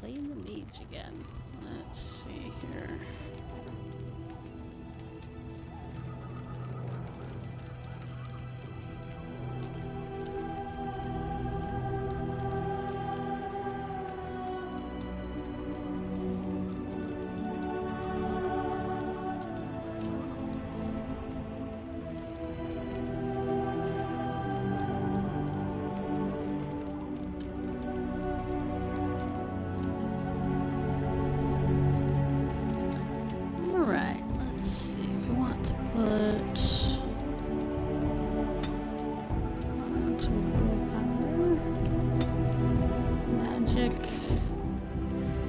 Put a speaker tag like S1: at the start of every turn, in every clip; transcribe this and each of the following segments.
S1: playing the mage again. Let's see here. Alright, let's see. We want to put some willpower, magic.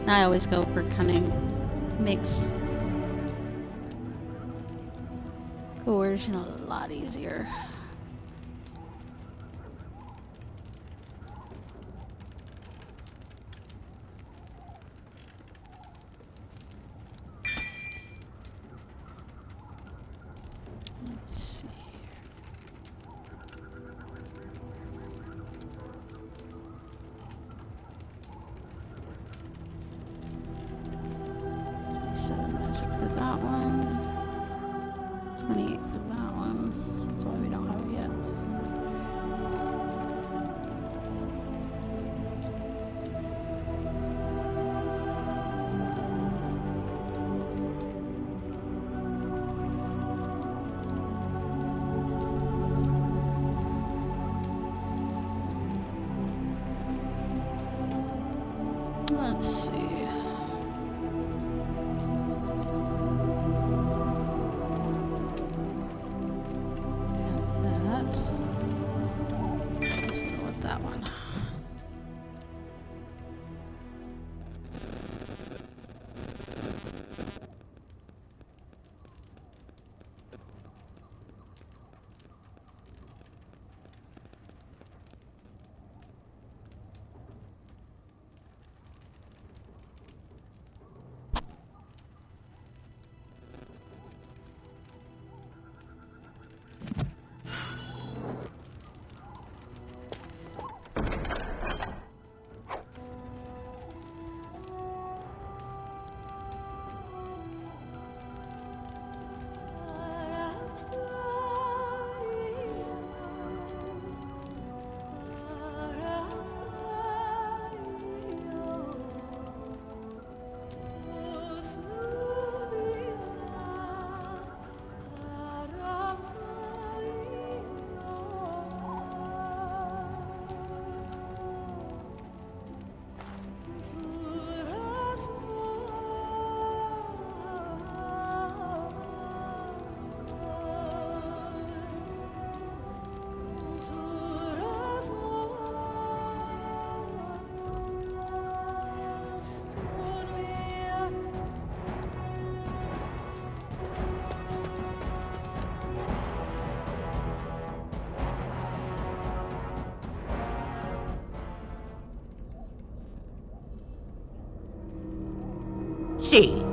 S1: I always go for cunning. Makes coercion a lot easier. Let's see. Seven magic for that one. 28 for that one. That's why we don't have it yet. Let's see. Let's go with that one.
S2: See,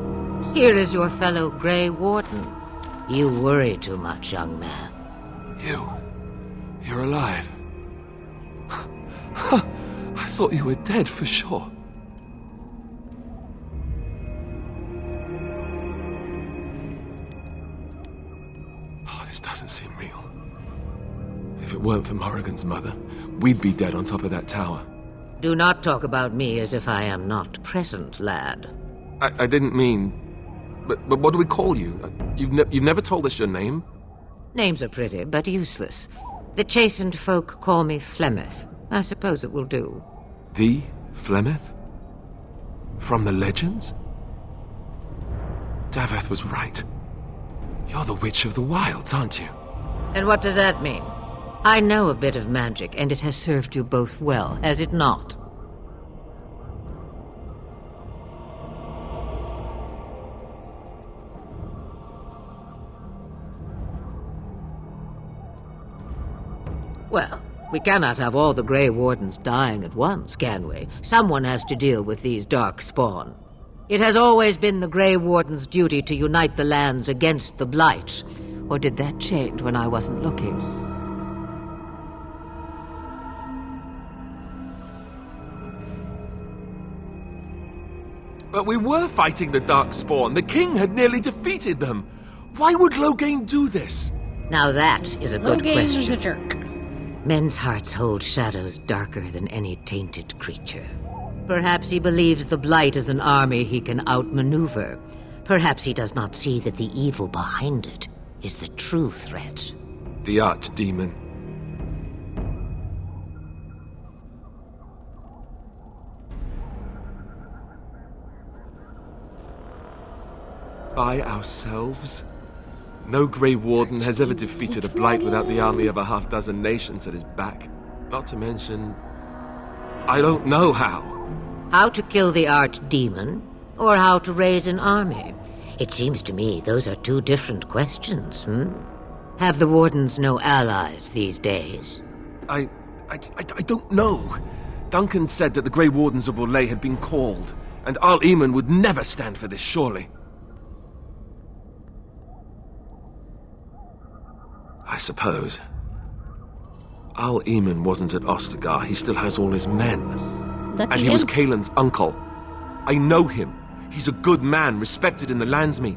S2: here is your fellow Grey Warden. You worry too much, young man.
S3: You're alive. I thought you were dead for sure. Oh, this doesn't seem real. If it weren't for Morrigan's mother, we'd be dead on top of that tower.
S2: Do not talk about me as if I am not present, lad.
S3: I didn't mean... But what do we call you? You've never told us your name?
S2: Names are pretty, but useless. The chastened folk call me Flemeth. I suppose it will do.
S3: The Flemeth? From the legends? Daveth was right. You're the Witch of the Wilds, aren't you?
S2: And what does that mean? I know a bit of magic, and it has served you both well, has it not? Well, we cannot have all the Grey Wardens dying at once, can we? Someone has to deal with these dark spawn. It has always been the Grey Warden's duty to unite the lands against the Blight. Or did that change when I wasn't looking?
S3: But we were fighting the Darkspawn. The king had nearly defeated them. Why would Loghain do this?
S2: Now that is a good
S1: Loghain is a
S2: question.
S1: jerk.
S2: Men's hearts hold shadows darker than any tainted creature. Perhaps he believes the Blight is an army he can outmaneuver. Perhaps he does not see that the evil behind it is the true threat.
S3: The archdemon. By ourselves? No Grey Warden has ever defeated a Blight without the army of a half-dozen nations at his back. Not to mention... I don't know how.
S2: How to kill the archdemon, or how to raise an army? It seems to me those are two different questions, Have the Wardens no allies these days?
S3: I don't know. Duncan said that the Grey Wardens of Orlais had been called, and hman would never stand for this, surely. I suppose. hman wasn't at Ostagar. He still has all his men.
S1: Lucky
S3: And he
S1: him.
S3: was Kaelin's uncle. I know him. He's a good man, respected in the Landsmeet.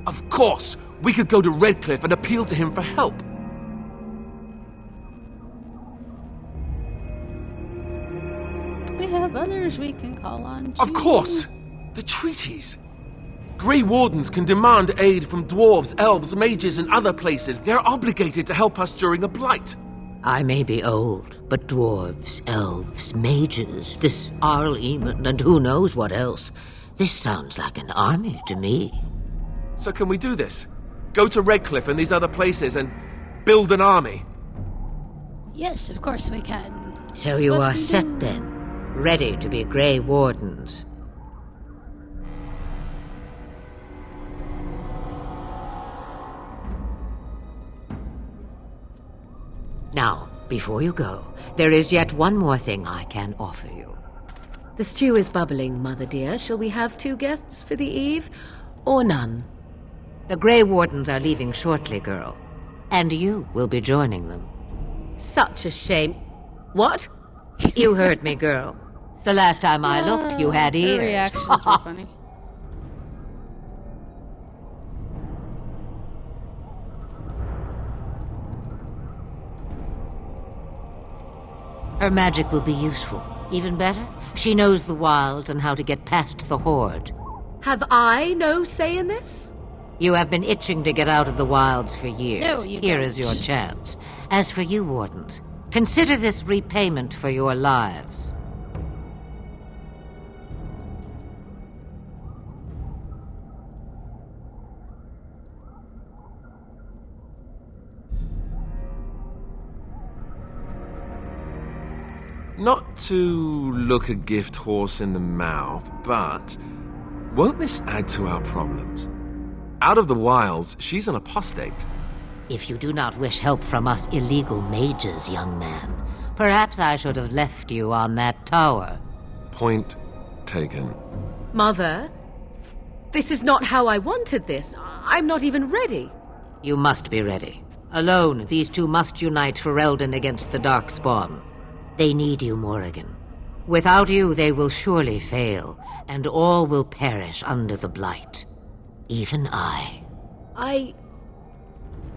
S3: Of course, we could go to Redcliffe and appeal to him for help.
S1: We have others we can call on, too.
S3: Of course! The treaties. Grey Wardens can demand aid from dwarves, elves, mages, and other places. They're obligated to help us during a blight.
S2: I may be old, but dwarves, elves, mages, this hman, and who knows what else. This sounds like an army to me.
S3: So can we do this? Go to Redcliffe and these other places and build an army?
S1: Yes, of course we can.
S2: So
S1: That's
S2: you
S1: what
S2: are
S1: we
S2: set
S1: do.
S2: then, ready to be Grey Wardens. Now, before you go, there is yet one more thing I can offer you.
S4: The stew is bubbling, Mother dear. Shall we have 2 guests for the eve, or none?
S2: The Grey Wardens are leaving shortly, girl. And you will be joining them.
S4: Such a shame. What?
S2: You heard me, girl. The last time I looked, you had
S1: Her
S2: ears.
S1: reactions were funny.
S2: Her magic will be useful. Even better, she knows the wilds and how to get past the Horde.
S4: Have I no say in this?
S2: You have been itching to get out of the wilds for years.
S1: No, you
S2: Here
S1: don't.
S2: is your chance. As for you, Wardens, consider this repayment for your lives.
S3: Not to look a gift horse in the mouth, but won't this add to our problems? Out of the wilds, she's an apostate.
S2: If you do not wish help from us illegal mages, young man, perhaps I should have left you on that tower.
S3: Point taken.
S4: Mother, this is not how I wanted this. I'm not even ready.
S2: You must be ready. Alone, these two must unite for Eldon against the Darkspawn. They need you, Morrigan. Without you, they will surely fail, and all will perish under the Blight. Even I.
S4: I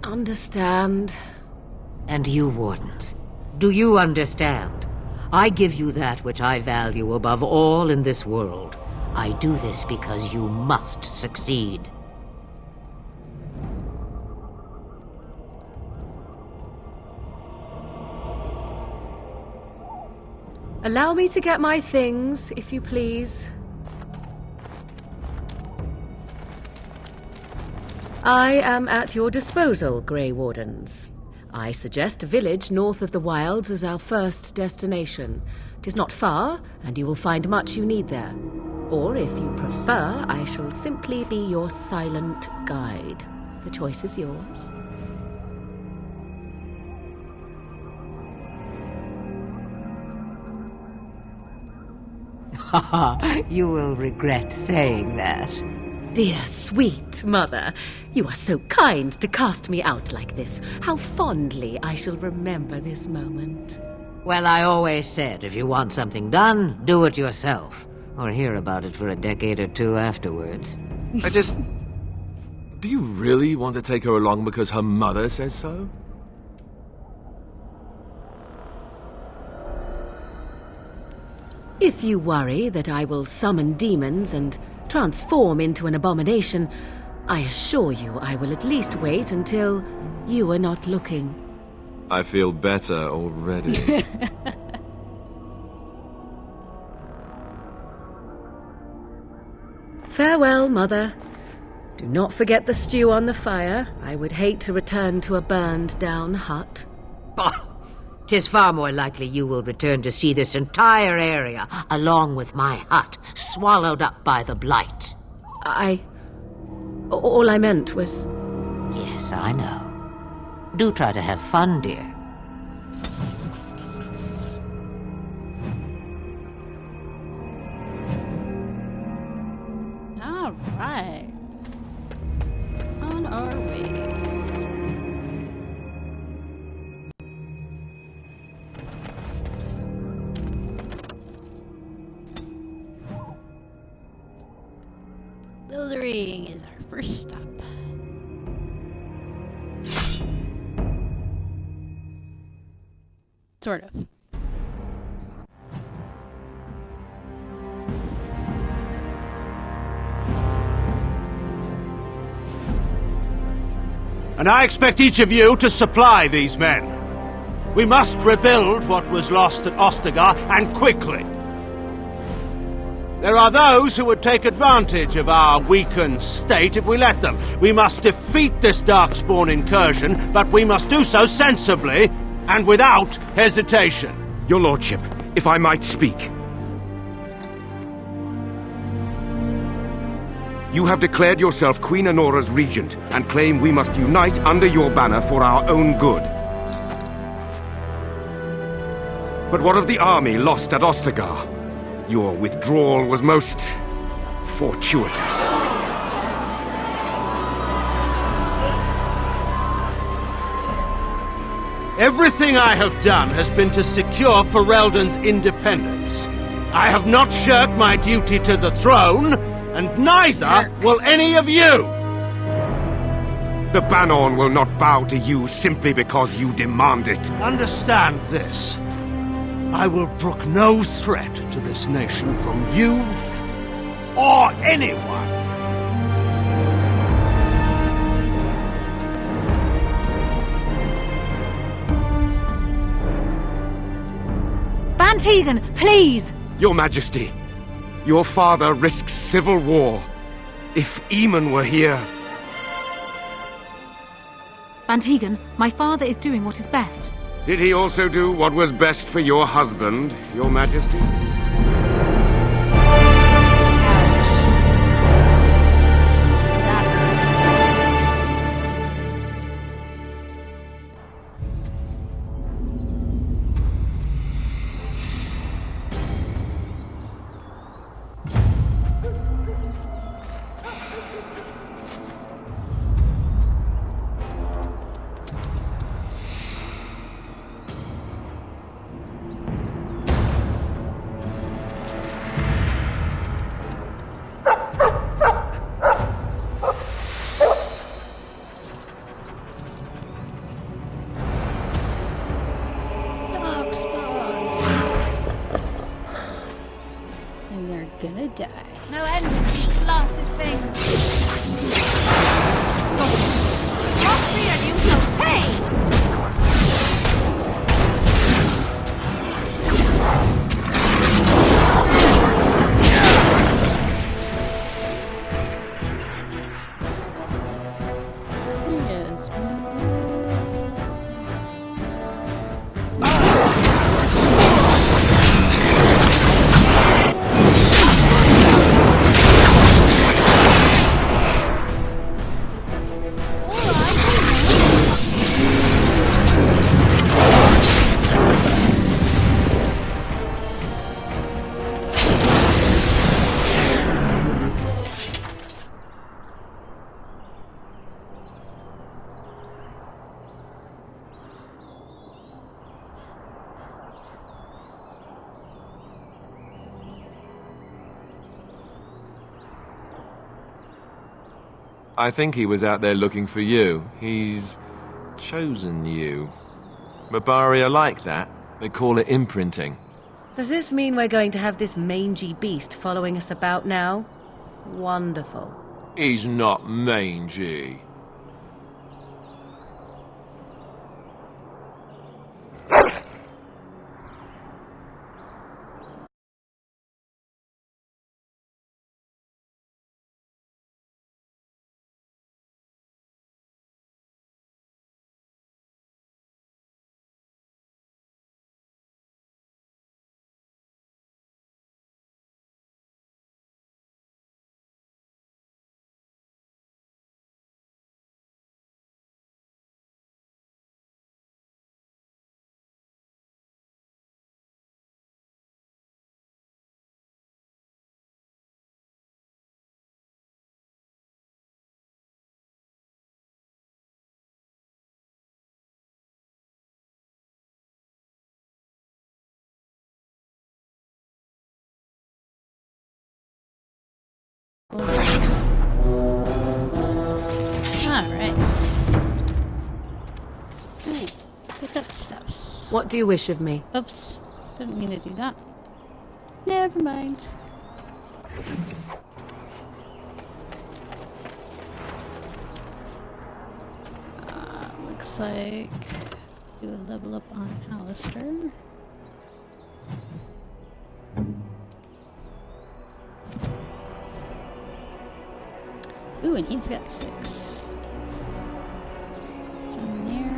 S4: understand.
S2: And you, Wardens. Do you understand? I give you that which I value above all in this world. I do this because you must succeed.
S4: Allow me to get my things, if you please. I am at your disposal, Grey Wardens. I suggest a village north of the wilds as our first destination. It is not far, and you will find much you need there. Or, if you prefer, I shall simply be your silent guide. The choice is yours.
S2: You will regret saying that.
S4: Dear, sweet mother, you are so kind to cast me out like this. How fondly I shall remember this moment.
S2: Well, I always said if you want something done, do it yourself. or hear about it for a decade or two afterwards.
S3: Do you really want to take her along because her mother says so?
S4: If you worry that I will summon demons and transform into an abomination, I assure you I will at least wait until you are not looking.
S3: I feel better already.
S4: Farewell, Mother. Do not forget the stew on the fire. I would hate to return to a burned-down hut.
S2: Bah! 'Tis far more likely you will return to see this entire area, along with my hut, swallowed up by the blight.
S4: All I meant was...
S2: Yes, I know. Do try to have fun, dear.
S1: All right. On our way. Ring is our first stop. Sort of.
S5: And I expect each of you to supply these men. We must rebuild what was lost at Ostagar, and quickly. There are those who would take advantage of our weakened state if we let them. We must defeat this Darkspawn incursion, but we must do so sensibly and without hesitation.
S6: Your Lordship, if I might speak. You have declared yourself Queen Honora's regent, and claim we must unite under your banner for our own good. But what of the army lost at Ostagar? Your withdrawal was most fortuitous.
S5: Everything I have done has been to secure Ferelden's independence. I have not shirked my duty to the throne, and neither will any of you!
S6: The Banorn will not bow to you simply because you demand it.
S5: Understand this. I will brook no threat to this nation from you or anyone.
S7: Bantegan, please!
S6: Your Majesty, your father risks civil war. If Eamon were here...
S7: Bantegan, my father is doing what is best.
S6: Did he also do what was best for your husband, Your Majesty?
S1: And they're gonna die.
S7: No end to these blasted things. Watch me and you will pay!
S1: Yes.
S3: I think he was out there looking for you. He's chosen you. Mabari are like that. They call it imprinting.
S4: Does this mean we're going to have this mangy beast following us about now? Wonderful.
S3: He's not mangy.
S1: Alright. Ooh, pick up steps.
S4: What do you wish of me?
S1: Oops. Didn't mean to do that. Never mind. Looks like do a level up on Alistair. Ooh, and he's got 6. Some there.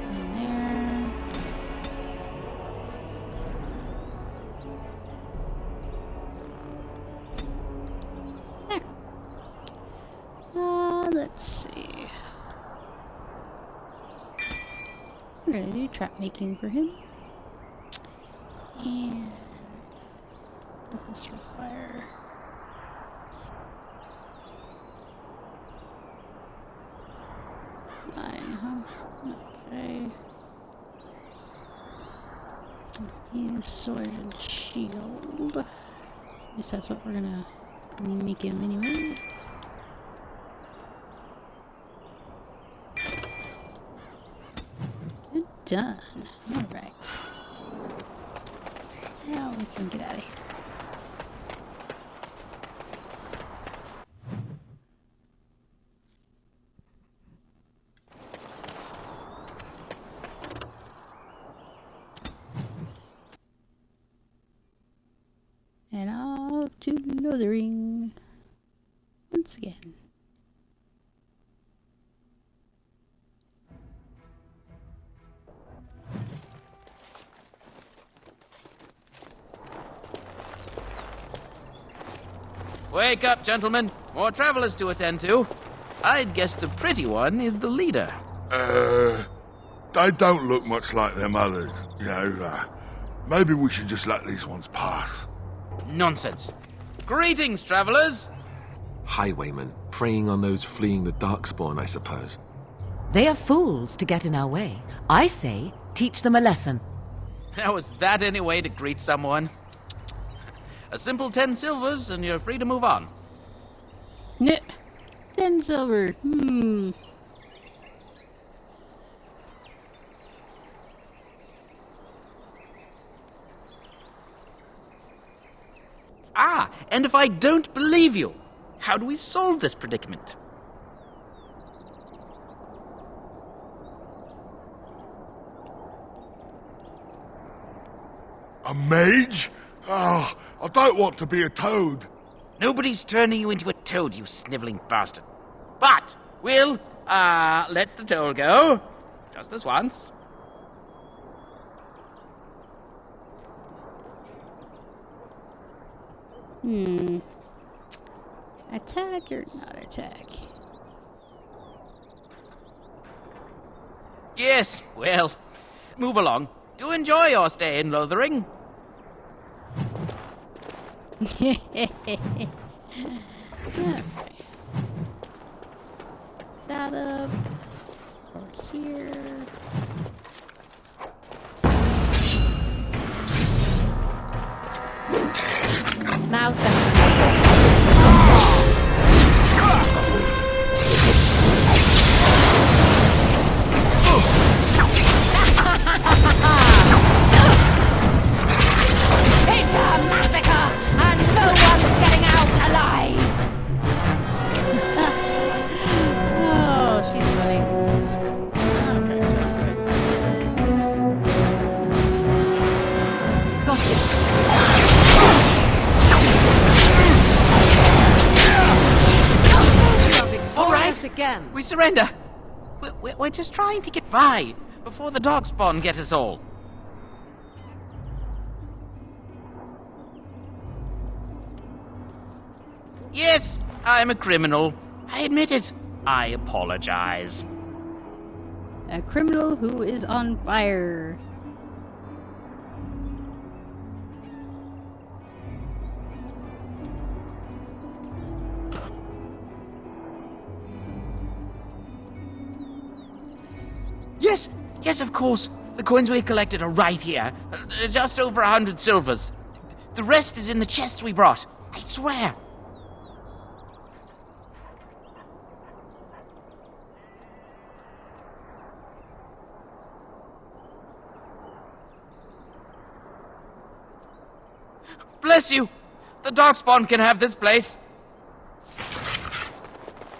S1: And there. There. Let's see. We're gonna do trap making for him. And does this require? Okay. He's sword and shield. I guess that's what we're gonna make him anyway. Good done. Alright. Now we can get out of here. And off to Lothering once again.
S8: Wake up, gentlemen. More travelers to attend to. I'd guess the pretty one is the leader.
S9: They don't look much like them others, you know. Maybe we should just let these ones pass.
S8: Nonsense. Greetings, travelers.
S3: Highwaymen, preying on those fleeing the Darkspawn, I suppose.
S4: They are fools to get in our way. I say, teach them a lesson.
S8: How is that any way to greet someone? A simple 10 silvers and you're free to move on.
S1: Yeah. 10 silver.
S8: Ah, and if I don't believe you, how do we solve this predicament?
S9: A mage? Ah, I don't want to be a toad.
S8: Nobody's turning you into a toad, you sniveling bastard. But we'll, let the toll go. Just this once.
S1: Attack or not attack?
S8: Yes, well, move along. Do enjoy your stay in Lothering.
S1: Okay. That up. Over here. Now's the
S2: man!
S8: We surrender! We're just trying to get by before the darkspawn get us all. Yes, I'm a criminal. I admit it. I apologize.
S1: A criminal who is on fire.
S8: Yes, of course. The coins we collected are right here. Just over 100 silvers. The rest is in the chests we brought. I swear. Bless you! The darkspawn can have this place.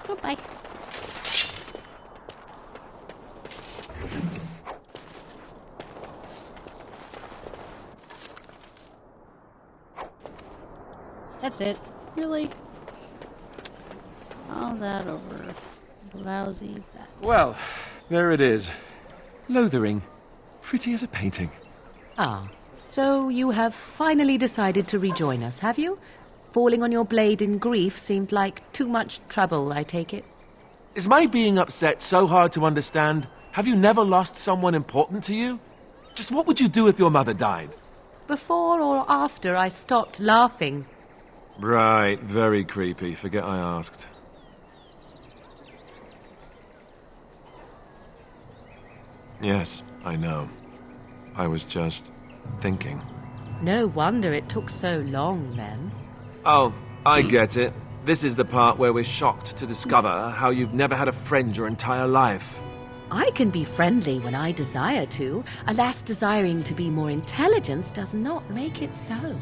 S1: Goodbye. That's it. Really? All that over. Lousy that.
S3: Well, there it is. Lothering. Pretty as a painting.
S4: Ah, so you have finally decided to rejoin us, have you? Falling on your blade in grief seemed like too much trouble, I take it.
S3: Is my being upset so hard to understand? Have you never lost someone important to you? Just what would you do if your mother died?
S4: Before or after I stopped laughing.
S3: Right, very creepy. Forget I asked. Yes, I know. I was just thinking.
S4: No wonder it took so long, then.
S3: Oh, I get it. This is the part where we're shocked to discover how you've never had a friend your entire life.
S4: I can be friendly when I desire to. Alas, desiring to be more intelligent does not make it so.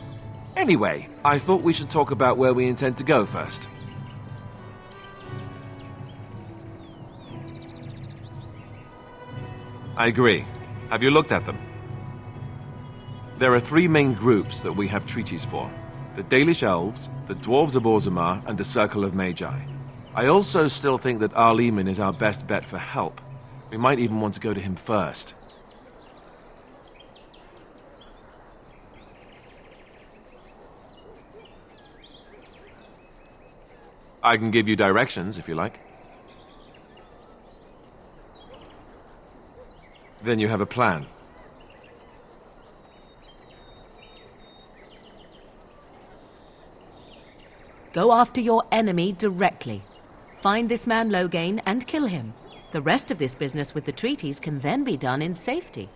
S3: Anyway, I thought we should talk about where we intend to go first. I agree. Have you looked at them? There are 3 main groups that we have treaties for. The Dalish Elves, the Dwarves of Orzammar, and the Circle of Magi. I also still think that hman is our best bet for help. We might even want to go to him first. I can give you directions, if you like. Then you have a plan.
S4: Go after your enemy directly. Find this man Loghain and kill him. The rest of this business with the treaties can then be done in safety.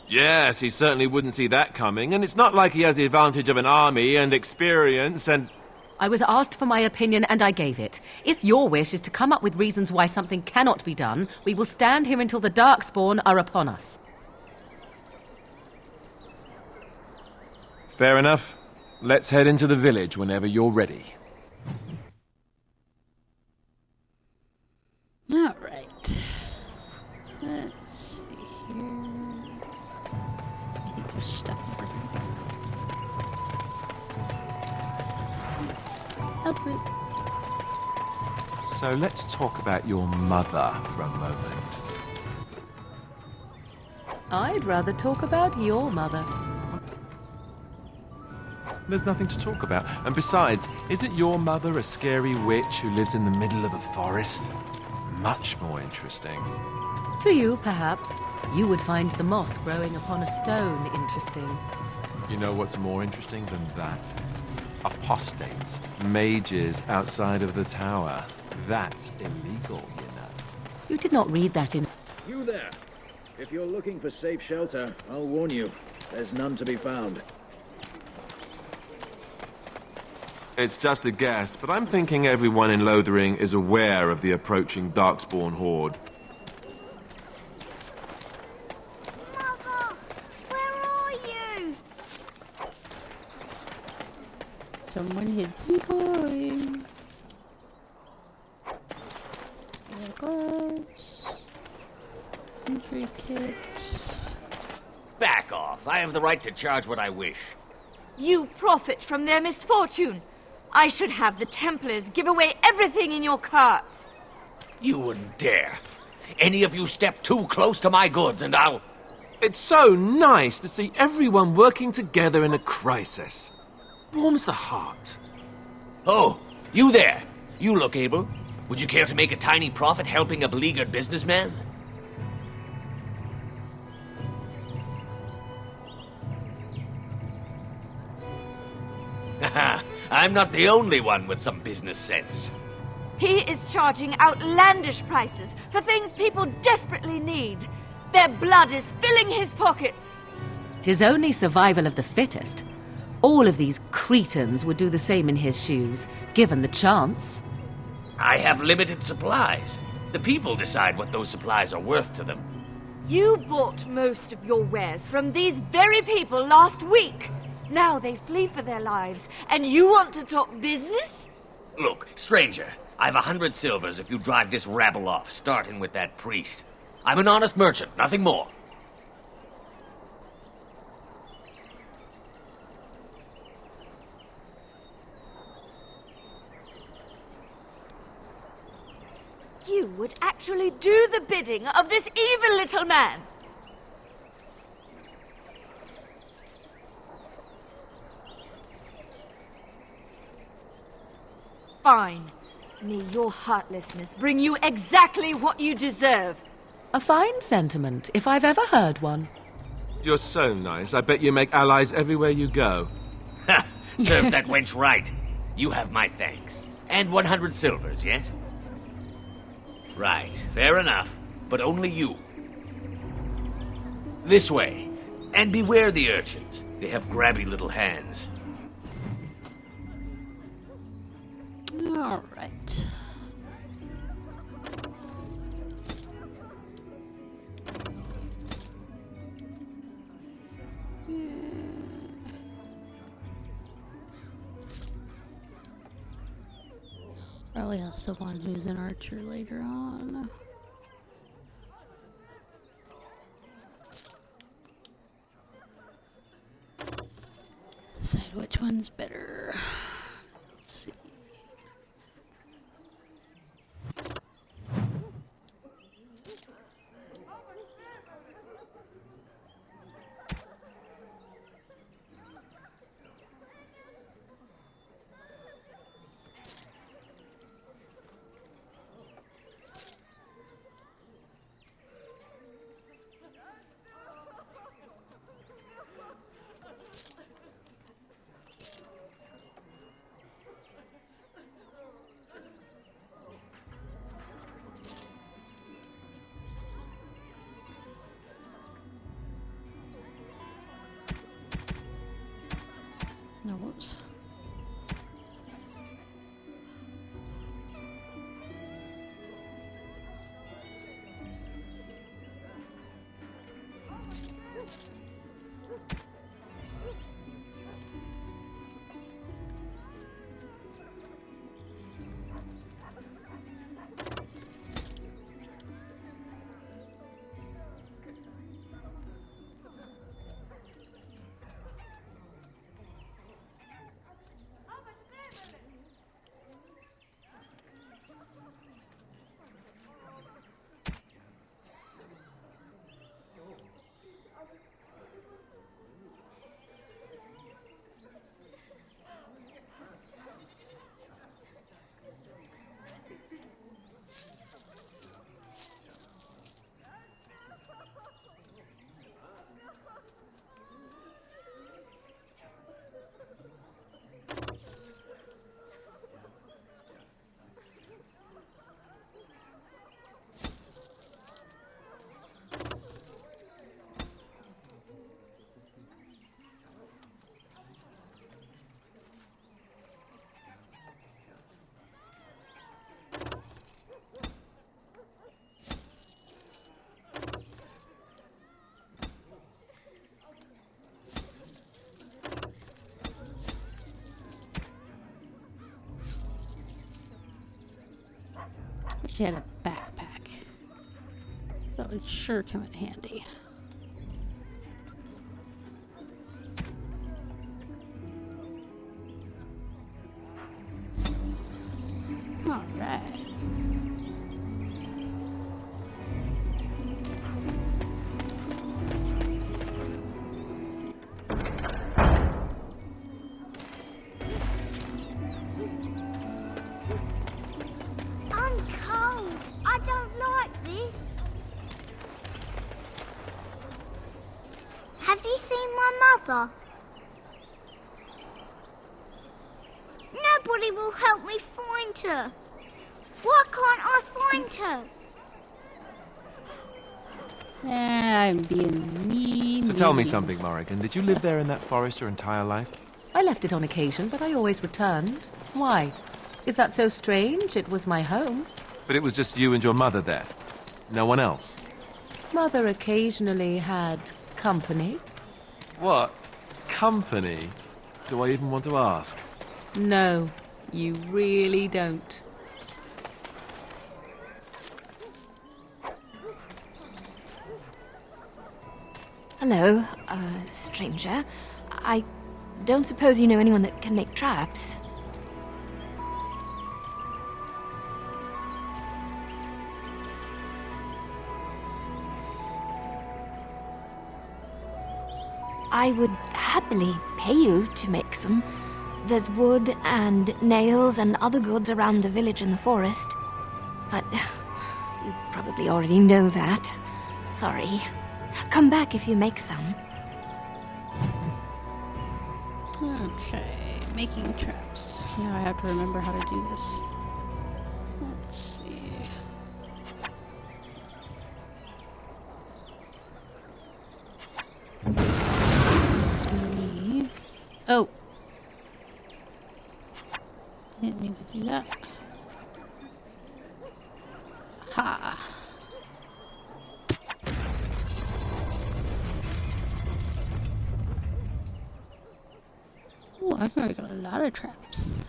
S3: Yes, he certainly wouldn't see that coming, and it's not like he has the advantage of an army and experience and...
S4: I was asked for my opinion and I gave it. If your wish is to come up with reasons why something cannot be done, we will stand here until the Darkspawn are upon us.
S3: Fair enough. Let's head into the village whenever you're ready.
S1: All right. Let's see here. Your stuff. Help.
S3: So let's talk about your mother for a moment.
S4: I'd rather talk about your mother.
S3: There's nothing to talk about. And besides, isn't your mother a scary witch who lives in the middle of a forest? Much more interesting.
S4: To you, perhaps. You would find the moss growing upon a stone interesting.
S3: You know what's more interesting than that? Apostates, mages outside of the tower. That's illegal, you know.
S4: You did not read that in...
S10: You there! If you're looking for safe shelter, I'll warn you. There's none to be found.
S3: It's just a guess, but I'm thinking everyone in Lothering is aware of the approaching Darkspawn horde.
S11: Mother! Where are you?
S1: Someone hid some coins. Gloves. Entry kit.
S12: Back off. I have the right to charge what I wish.
S11: You profit from their misfortune. I should have the Templars give away everything in your carts.
S12: You wouldn't dare. Any of you step too close to my goods and I'll...
S3: It's so nice to see everyone working together in a crisis. Warms the heart.
S12: Oh, you there. You look able. Would you care to make a tiny profit helping a beleaguered businessman? Haha, I'm not the only one with some business sense.
S11: He is charging outlandish prices for things people desperately need. Their blood is filling his pockets.
S4: 'Tis only survival of the fittest. All of these cretins would do the same in his shoes, given the chance.
S12: I have limited supplies. The people decide what those supplies are worth to them.
S11: You bought most of your wares from these very people last week. Now they flee for their lives, and you want to talk business?
S12: Look, stranger, I've 100 silvers if you drive this rabble off, starting with that priest. I'm an honest merchant, nothing more.
S11: You would actually do the bidding of this evil little man. Fine. May your heartlessness bring you exactly what you deserve.
S4: A fine sentiment, if I've ever heard one.
S3: You're so nice. I bet you make allies everywhere you go.
S12: Ha! Serve that wench right. You have my thanks. And 100 silvers, yes? Right, fair enough. But only you. This way. And beware the urchins. They have grabby little hands.
S1: All right. Probably also one who's an archer later on. Decide which one's better. Let's see. No, whoops. She had a backpack. That would sure come in handy. All right.
S13: you seen my mother? Nobody will help me find her. Why can't I find her?
S1: I'm being mean.
S3: So tell me something, Morrigan. Did you live there in that forest your entire life?
S4: I left it on occasion, but I always returned. Why? Is that so strange? It was my home.
S3: But it was just you and your mother there. No one else.
S4: Mother occasionally had company.
S3: What? Company? Do I even want to ask?
S4: No, you really don't.
S14: Hello, stranger. I don't suppose you know anyone that can make traps? I would happily pay you to make some. There's wood and nails and other goods around the village and the forest. But you probably already know that. Sorry. Come back if you make some.
S1: Okay, making traps. Now I have to remember how to do this. Let's see. It's me. Oh! Didn't mean to do that. Ha! Oh, I've already got a lot of traps.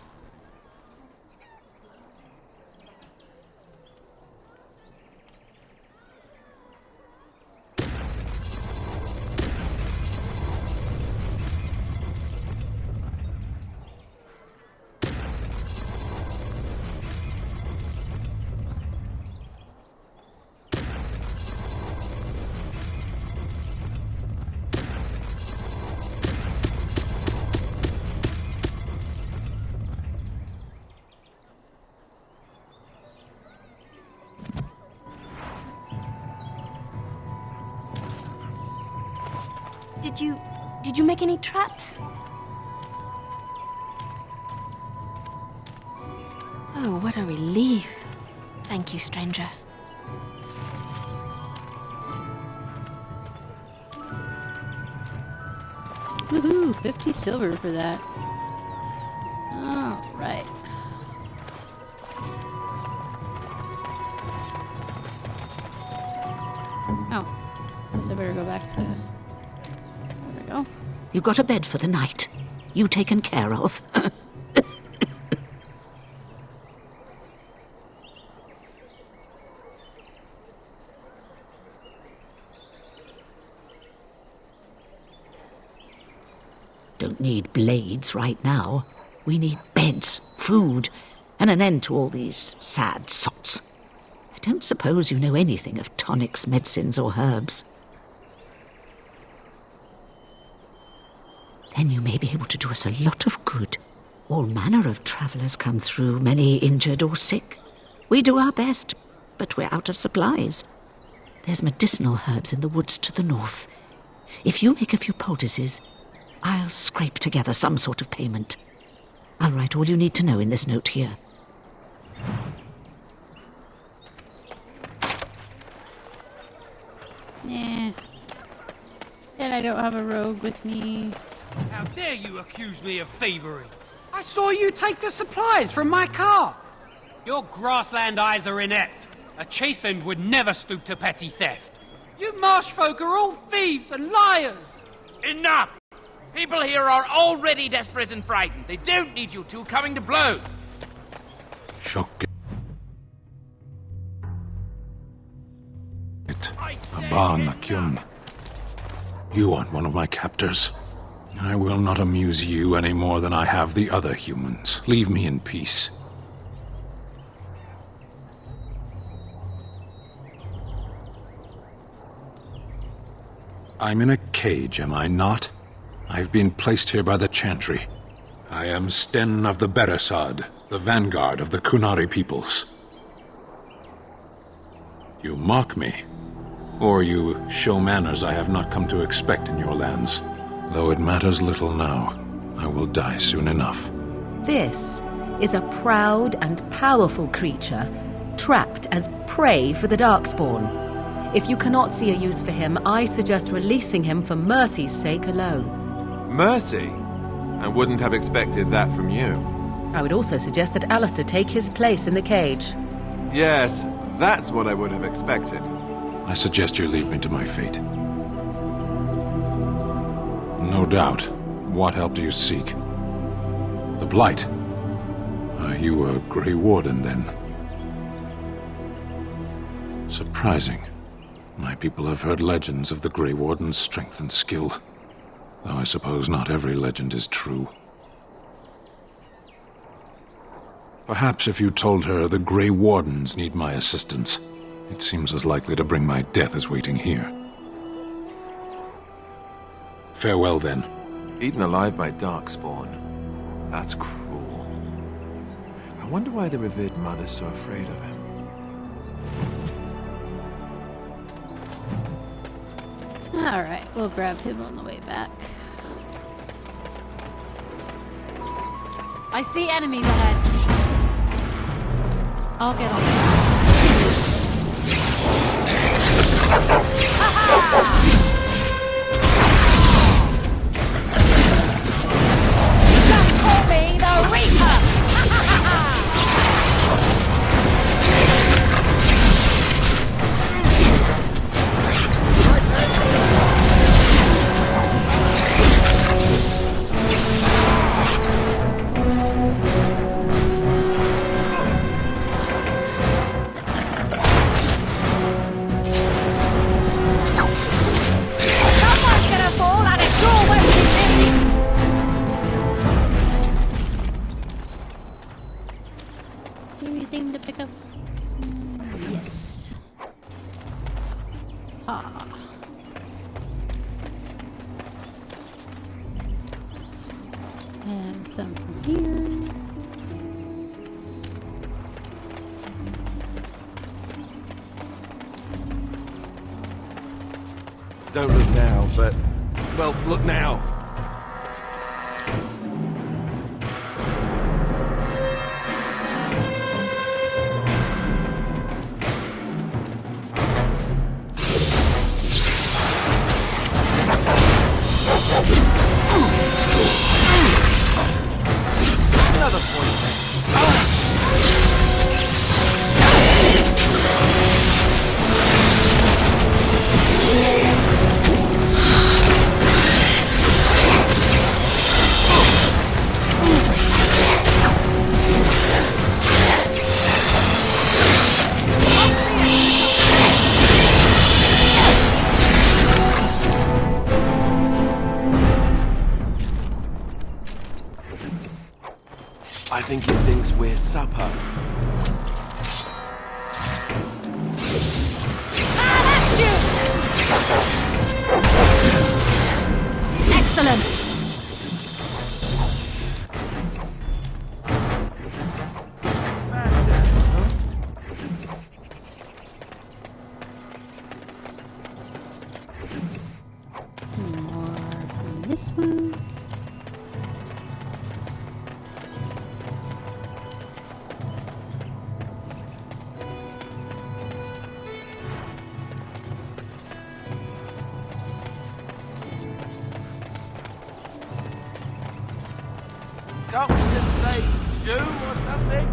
S14: Did you make any traps? Oh, what a relief. Thank you, stranger.
S1: Woohoo! 50 silver for that. Alright. Oh. Guess I better go back to... There we go.
S2: You got a bed for the night. You taken care of. Don't need blades right now. We need beds, food, and an end to all these sad sots. I don't suppose you know anything of tonics, medicines, or herbs. Then you may be able to do us a lot of good. All manner of travellers come through, many injured or sick. We do our best, but we're out of supplies. There's medicinal herbs in the woods to the north. If you make a few poultices, I'll scrape together some sort of payment. I'll write all you need to know in this note here.
S1: Yeah. And I don't have a rogue with me.
S15: How dare you accuse me of thievery? I saw you take the supplies from my car. Your grassland eyes are inept. A chastened would never stoop to petty theft. You marsh folk are all thieves and liars.
S8: Enough! People here are already desperate and frightened. They don't need you two coming to blows.
S16: Shocking. Aban Akyum. You aren't one of my captors. I will not amuse you any more than I have the other humans. Leave me in peace. I'm in a cage, am I not? I've been placed here by the Chantry. I am Sten of the Beresad, the vanguard of the Kunari peoples. You mock me. Or you show manners I have not come to expect in your lands. Though it matters little now, I will die soon enough.
S4: This is a proud and powerful creature, trapped as prey for the Darkspawn. If you cannot see a use for him, I suggest releasing him for mercy's sake alone.
S3: Mercy? I wouldn't have expected that from you.
S4: I would also suggest that Alistair take his place in the cage.
S3: Yes, that's what I would have expected.
S16: I suggest you leave me to my fate. No doubt. What help do you seek? The Blight. Are you a Grey Warden, then? Surprising. My people have heard legends of the Grey Warden's strength and skill. Though I suppose not every legend is true. Perhaps if you told her the Grey Wardens need my assistance, it seems as likely to bring my death as waiting here. Farewell, then.
S3: Eaten alive by Darkspawn. That's cruel. I wonder why the revered mother's so afraid of him.
S1: Alright, we'll grab him on the way back.
S7: I see enemies ahead. I'll get on it.
S11: Just call me the Reaper!
S1: Anything to pick up? Yes. Ah. And some from here.
S3: Don't look now, but... well, look now. Another point there. I think he thinks we're supper.
S7: Excellent!
S1: More from this one.
S8: Can't we just say do or something?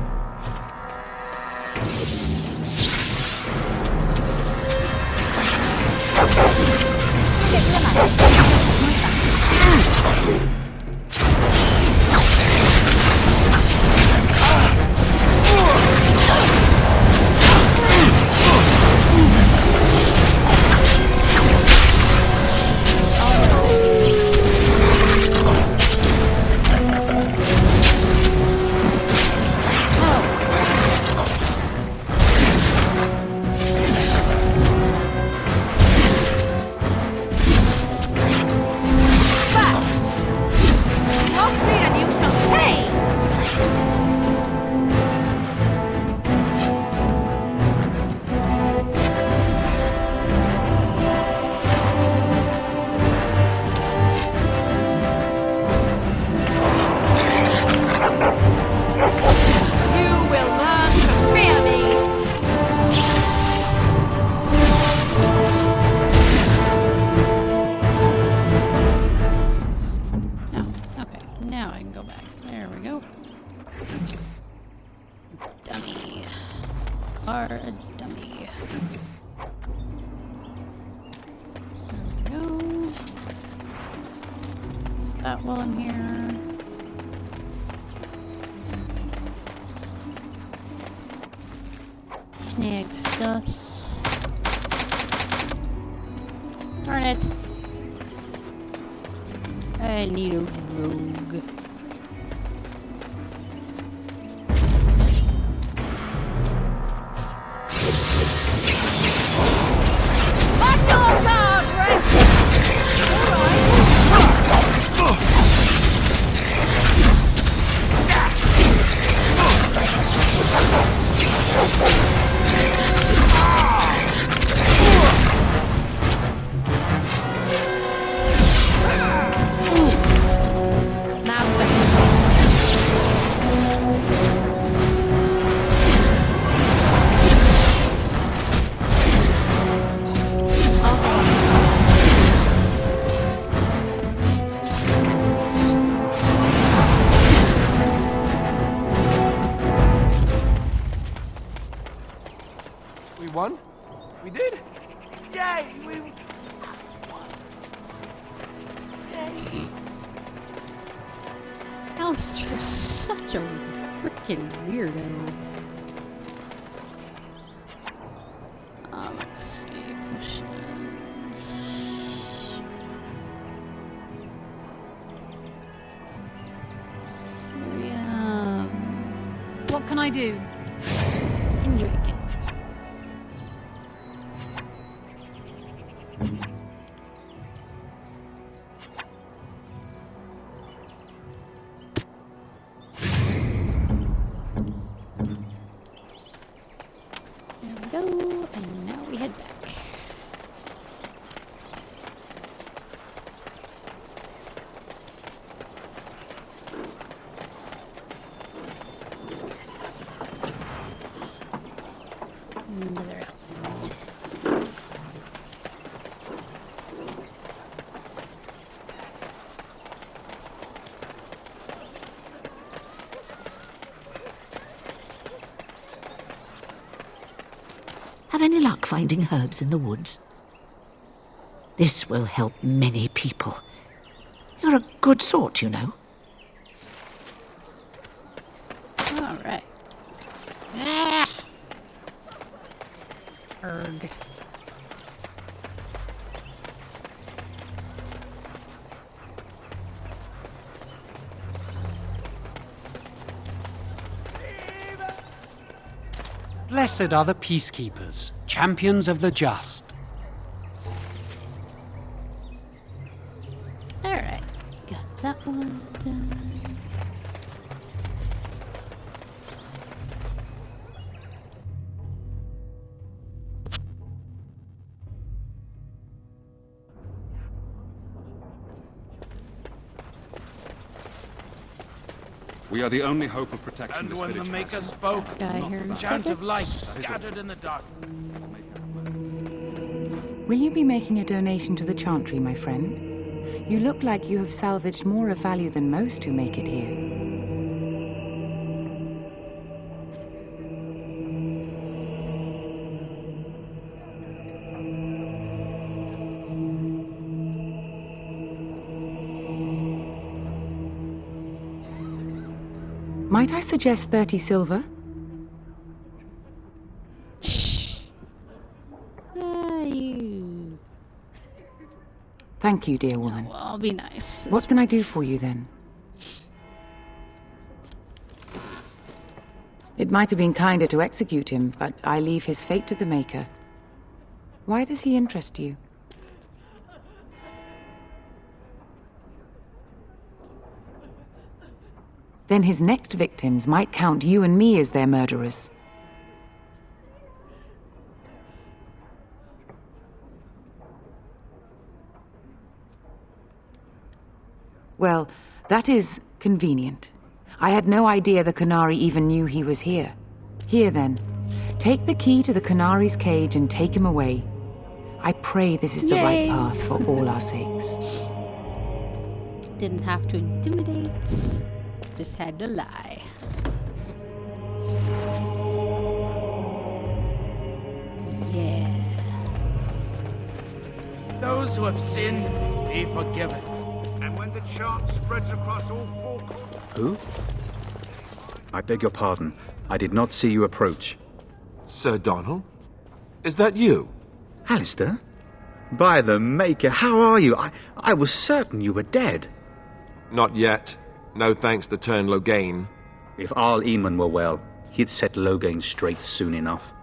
S1: that while I'm here. Snag stuffs. Darn it. I need a rogue.
S5: Won? We did? Yay! We...
S1: Alistair's such a freaking weirdo. Let's see. Potions.
S7: What can I do?
S1: Drink it.
S2: Have any luck finding herbs in the woods? This will help many people. You're a good sort, you know.
S1: All right. Ah! Erg.
S15: Blessed are the peacekeepers, champions of the just.
S1: Alright, got that one done.
S17: We are the only hope of protecting
S5: And
S17: this
S5: when the
S17: village.
S5: Maker spoke,
S1: the
S5: chant of light scattered in the dark.
S18: Will you be making a donation to the Chantry, my friend? You look like you have salvaged more of value than most who make it here. Might I suggest 30 silver?
S1: You.
S18: Thank you, dear woman.
S1: Well, I'll be nice.
S18: What can I do for you, then? It might have been kinder to execute him, but I leave his fate to the Maker. Why does he interest you? Then his next victims might count you and me as their murderers. Well, that is convenient. I had no idea the Canary even knew he was here. Here then, take the key to the Canary's cage and take him away. I pray this is the right path for all our sakes.
S1: Didn't have to intimidate. Just had to lie. Yeah.
S5: Those who have sinned, be forgiven. And when
S19: the chant spreads across all four corners.
S20: Who? I beg your pardon. I did not see you approach.
S3: Sir Donald? Is that you?
S20: Alistair? By the Maker, how are you? I was certain you were dead.
S3: Not yet. No thanks to Turn Logain.
S20: If Arl Eamon were well, he'd set Logain straight soon enough.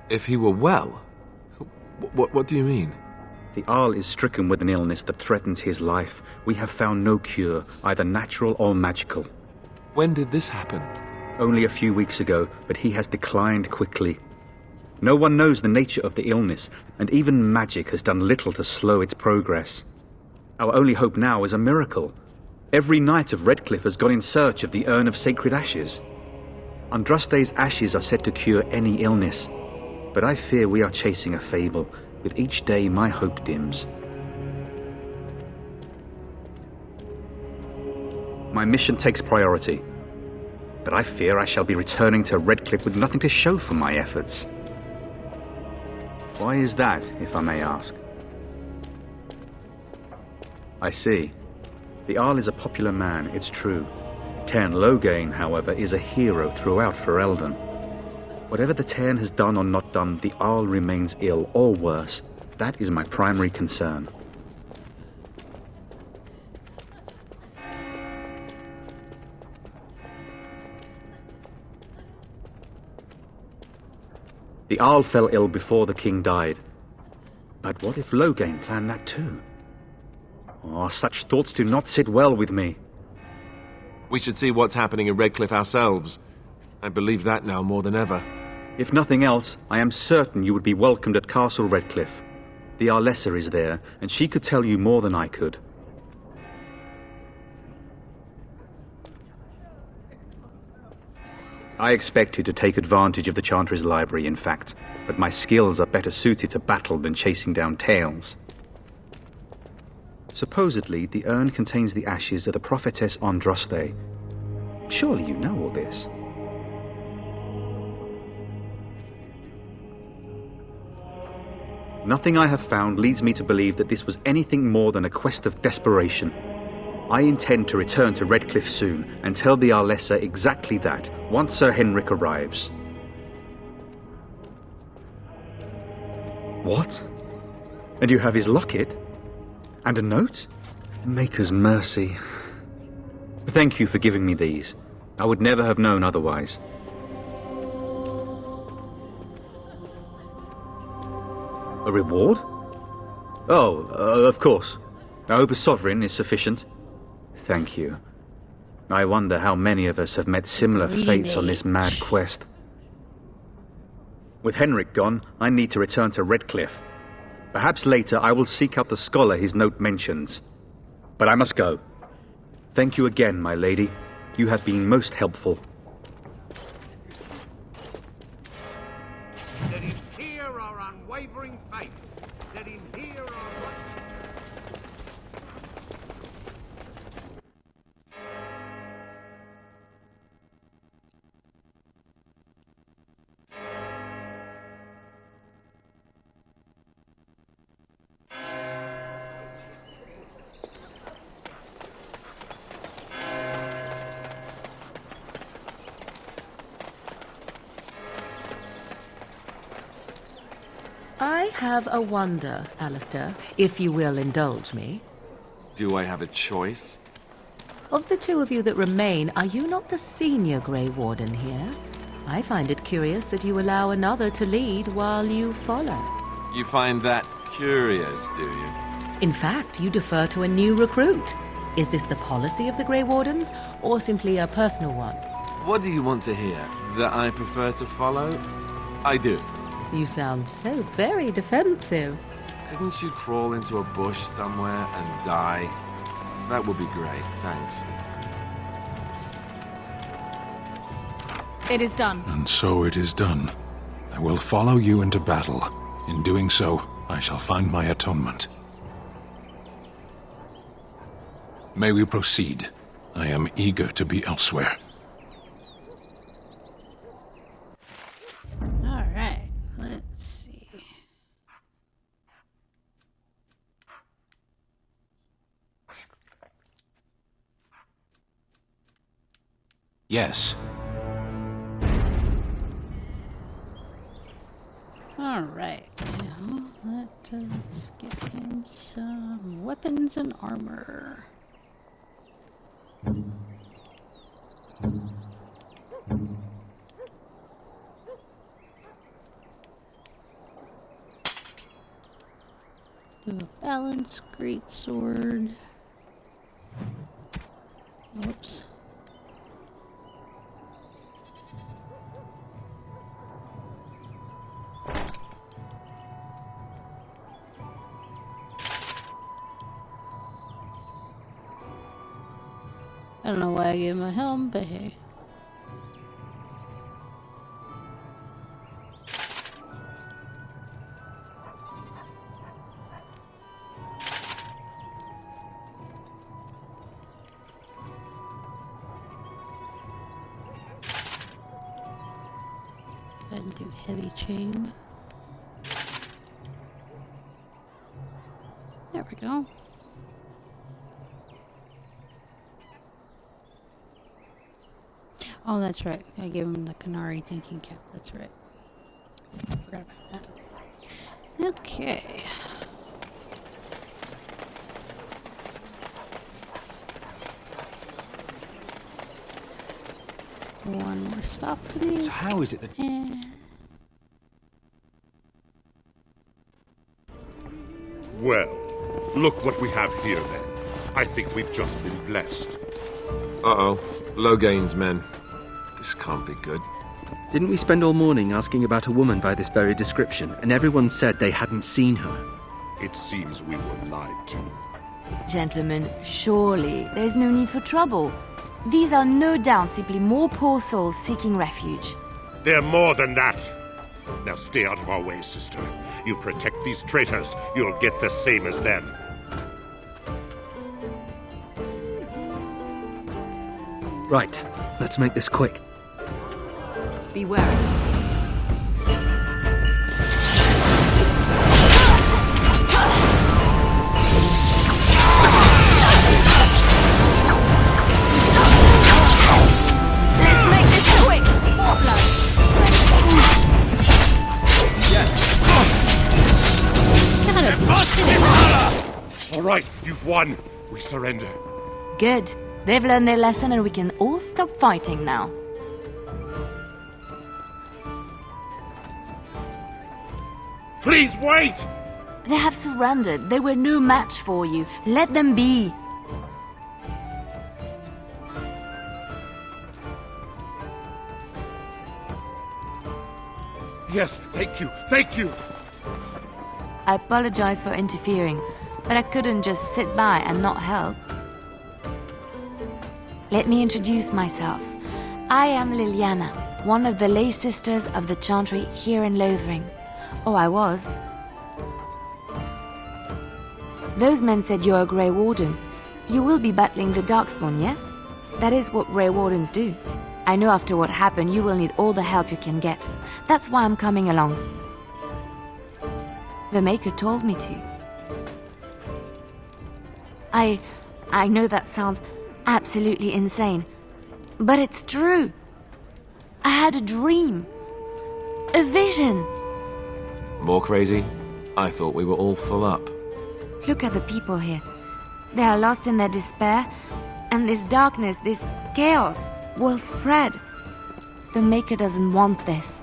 S3: If he were well? What do you mean?
S20: The Arl is stricken with an illness that threatens his life. We have found no cure, either natural or magical.
S3: When did this happen?
S20: Only a few weeks ago, but he has declined quickly. No one knows the nature of the illness, and even magic has done little to slow its progress. Our only hope now is a miracle. Every knight of Redcliffe has gone in search of the Urn of Sacred Ashes. Andraste's ashes are said to cure any illness, but I fear we are chasing a fable. With each day, my hope dims. My mission takes priority, but I fear I shall be returning to Redcliffe with nothing to show for my efforts. Why is that, if I may ask? I see. The Arl is a popular man, it's true. Tairn Logain, however, is a hero throughout Ferelden. Whatever the Tairn has done or not done, the Arl remains ill, or worse. That is my primary concern. The Arl fell ill before the king died. But what if Logain planned that too? Oh, such thoughts do not sit well with me.
S3: We should see what's happening in Redcliffe ourselves. I believe that now more than ever.
S20: If nothing else, I am certain you would be welcomed at Castle Redcliffe. The Arlessa is there, and she could tell you more than I could. I expected to take advantage of the Chantry's library, in fact, but my skills are better suited to battle than chasing down tales. Supposedly, the urn contains the ashes of the prophetess Andraste. Surely you know all this. Nothing I have found leads me to believe that this was anything more than a quest of desperation. I intend to return to Redcliffe soon and tell the Arlessa exactly that, once Sir Henrik arrives. What? And you have his locket? And a note? Maker's mercy. Thank you for giving me these. I would never have known otherwise. A reward? Oh, of course. I hope a sovereign is sufficient. Thank you. I wonder how many of us have met similar fates on this mad quest. With Henrik gone, I need to return to Redcliffe. Perhaps later I will seek out the scholar his note mentions. But I must go. Thank you again, my lady. You have been most helpful.
S19: Let him hear our unwavering faith. Let him hear our...
S4: I have a wonder, Alistair, if you will indulge me.
S3: Do I have a choice?
S4: Of the two of you that remain, are you not the senior Grey Warden here? I find it curious that you allow another to lead while you follow.
S3: You find that curious, do you?
S4: In fact, you defer to a new recruit. Is this the policy of the Grey Wardens, or simply a personal one?
S3: What do you want to hear? That I prefer to follow? I do.
S4: You sound so very defensive.
S3: Couldn't you crawl into a bush somewhere and die? That would be great, thanks.
S7: It is done.
S16: And so it is done. I will follow you into battle. In doing so, I shall find my atonement. May we proceed? I am eager to be elsewhere.
S1: All right, let's see.
S16: Yes.
S1: Alright, now let us get him some weapons and armor. Do a balanced greatsword. Whoops. I don't know why I gave him a helm, but hey. Go ahead and do heavy chain. There we go. Oh, that's right. I gave him the Canary thinking cap. That's right. Forgot about that. Okay. One more stop to me.
S16: So how is it that...
S6: Well, look what we have here then. I think we've just been blessed.
S3: Uh-oh. Low gains, men. This can't be good.
S21: Didn't we spend all morning asking about a woman by this very description, and everyone said they hadn't seen her?
S6: It seems we were lied to.
S22: Gentlemen, surely there's no need for trouble. These are no doubt simply more poor souls seeking refuge.
S6: They're more than that. Now stay out of our way, sister. You protect these traitors, you'll get the same as them.
S21: Right, let's make this quick.
S4: Be wary.
S22: Let's make this quick! More blood!
S6: All right, you've won. We surrender.
S22: Good. They've learned their lesson and we can all stop fighting now.
S6: Please wait!
S22: They have surrendered. They were no match for you. Let them be.
S6: Yes, thank you, thank you!
S22: I apologize for interfering, but I couldn't just sit by and not help. Let me introduce myself. I am Liliana, one of the lay sisters of the Chantry here in Lothering. Oh, I was. Those men said you're a Grey Warden. You will be battling the Darkspawn, yes? That is what Grey Wardens do. I know after what happened you will need all the help you can get. That's why I'm coming along. The Maker told me to. I know that sounds absolutely insane, but it's true. I had a dream. A vision.
S3: More crazy? I thought we were all full up.
S22: Look at the people here. They are lost in their despair, and this darkness, this chaos, will spread. The Maker doesn't want this.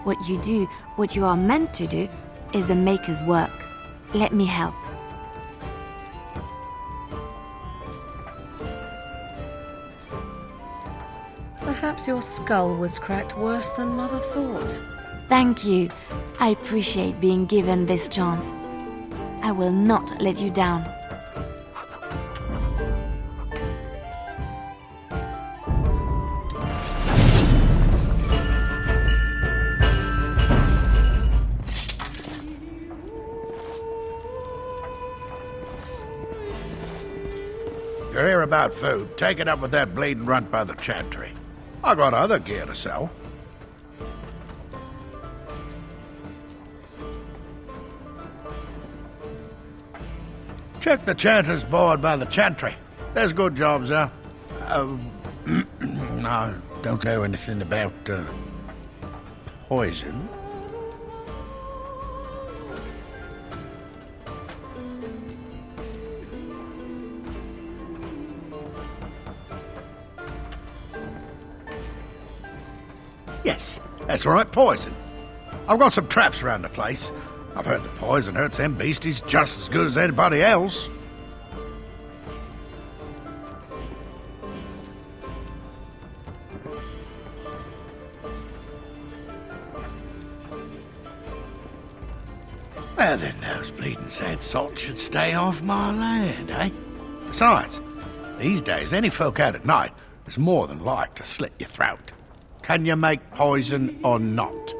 S22: What you do, what you are meant to do, is the Maker's work. Let me help.
S4: Perhaps your skull was cracked worse than Mother thought.
S22: Thank you. I appreciate being given this chance. I will not let you down.
S23: You're here about food. Take it up with that bleeding runt by the Chantry. I got other gear to sell. Check the Chanter's board by the Chantry. There's good jobs there. No, Don't know anything about, poison. Yes, that's right, poison. I've got some traps around the place. I've heard the poison hurts them beasties just as good as anybody else. Well, then those bleeding sad salts should stay off my land, eh? Besides, these days, any folk out at night is more than like to slit your throat. Can you make poison or not?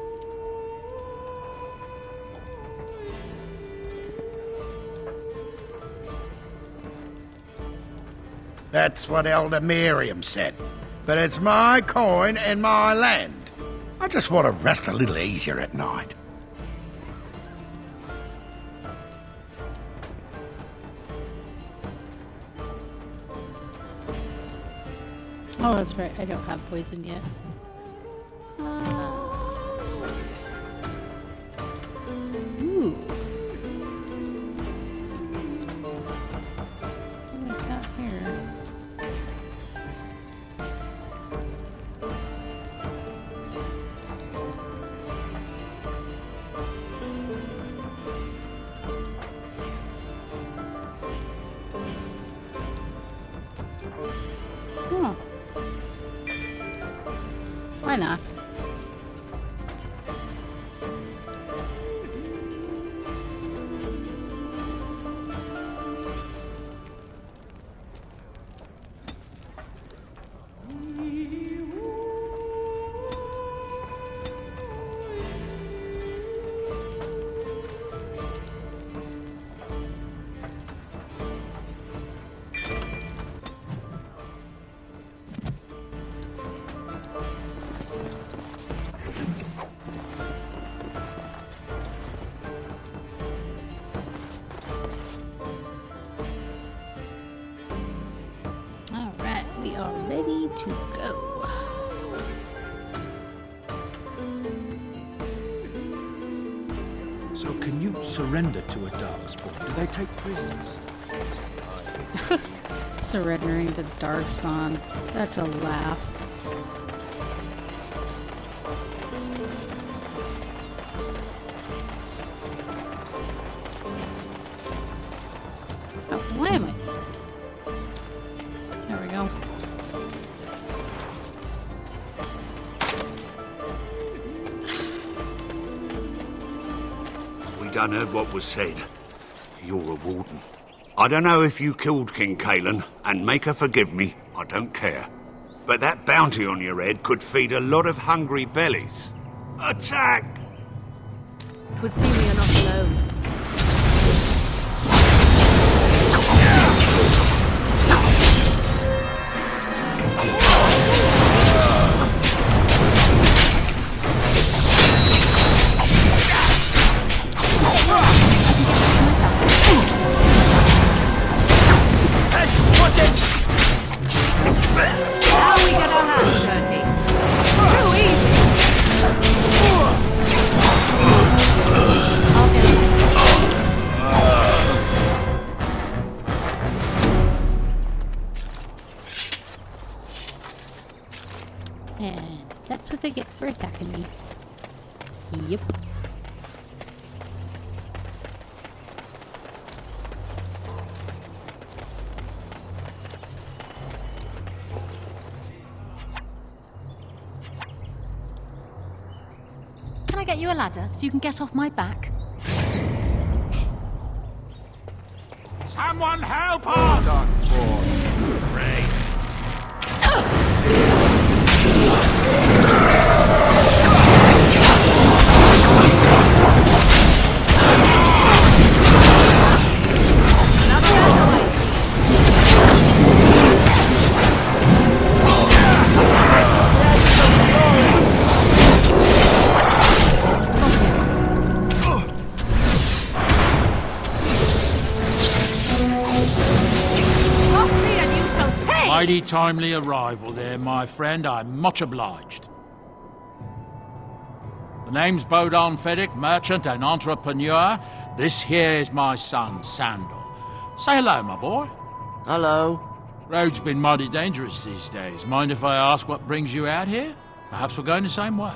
S23: That's what Elder Miriam said. But it's my coin and my land. I just want to rest a little easier at night.
S1: Oh, that's right. I don't have poison yet. Let's see. Ooh. What do we got here? Huh. Why not? We are ready to go.
S9: So can you surrender to a darkspawn? Do they take prisoners?
S1: Surrendering to darkspawn. That's a laugh. Oh, why am I? There we go.
S19: We done heard what was said. You're a warden. I don't know if you killed King Kalen, and make her forgive me, I don't care. But that bounty on your head could feed a lot of hungry bellies. Attack!
S4: 'Twould seem we are not alone. Now we get our hands dirty. Too easy.
S1: And that's what they get for attacking me. Yep.
S7: Can I get you a ladder so you can get off my back?
S19: Someone help us! Darkspawn. Ray.
S9: Mighty timely arrival there, my friend. I'm much obliged. The name's Bodon Feddick, merchant and entrepreneur. This here is my son, Sandor. Say hello, my boy.
S10: Hello.
S9: Road's been mighty dangerous these days. Mind if I ask what brings you out here? Perhaps we're going the same way.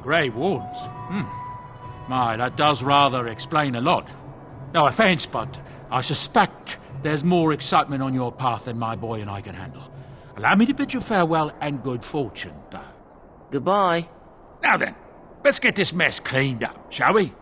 S9: Grey Wardens? My, that does rather explain a lot. No offence, but I suspect there's more excitement on your path than my boy and I can handle. Allow me to bid you farewell and good fortune, though.
S10: Goodbye.
S9: Now then, let's get this mess cleaned up, shall we?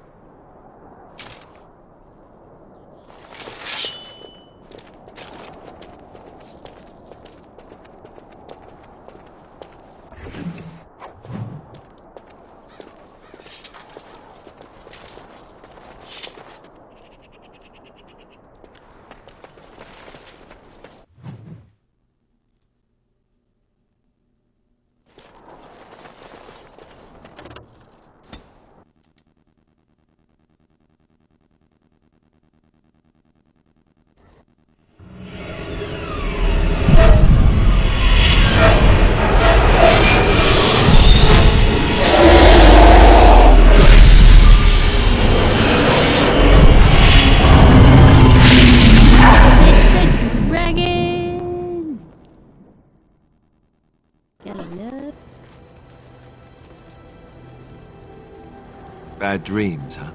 S3: Bad dreams, huh?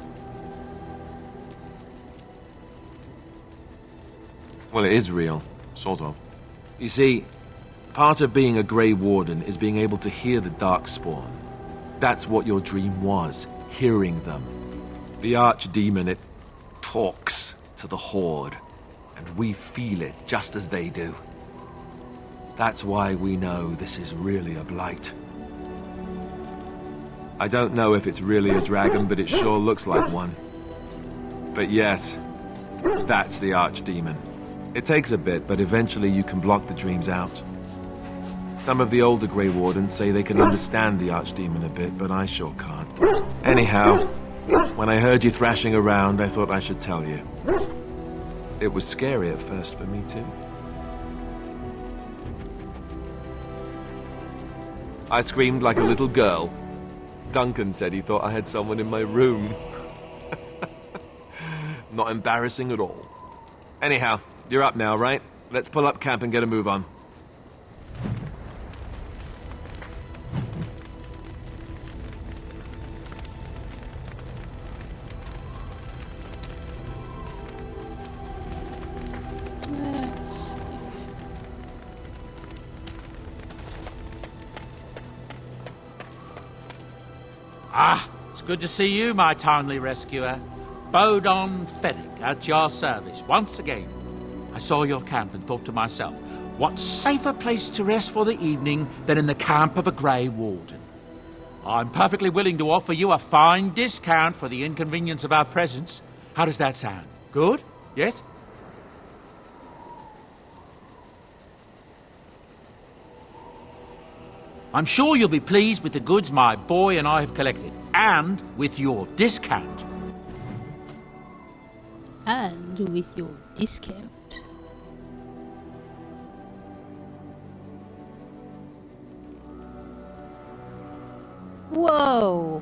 S3: Well, it is real, sort of. You see, part of being a Grey Warden is being able to hear the Darkspawn. That's what your dream was, hearing them. The Archdemon, it talks to the Horde, and we feel it just as they do. That's why we know this is really a blight. I don't know if it's really a dragon, but it sure looks like one. But yes, that's the Archdemon. It takes a bit, but eventually you can block the dreams out. Some of the older Grey Wardens say they can understand the Archdemon a bit, but I sure can't. Anyhow, when I heard you thrashing around, I thought I should tell you. It was scary at first for me, too. I screamed like a little girl. Duncan said he thought I had someone in my room. Not embarrassing at all. Anyhow, you're up now, right? Let's pull up camp and get a move on.
S1: Let's see.
S15: Ah, it's good to see you, my timely rescuer. Bodon Feddick, at your service, once again. I saw your camp and thought to myself, what safer place to rest for the evening than in the camp of a Grey Warden? I'm perfectly willing to offer you a fine discount for the inconvenience of our presence. How does that sound? Good? Yes? I'm sure you'll be pleased with the goods my boy and I have collected, and with your discount.
S1: And with your discount. Whoa!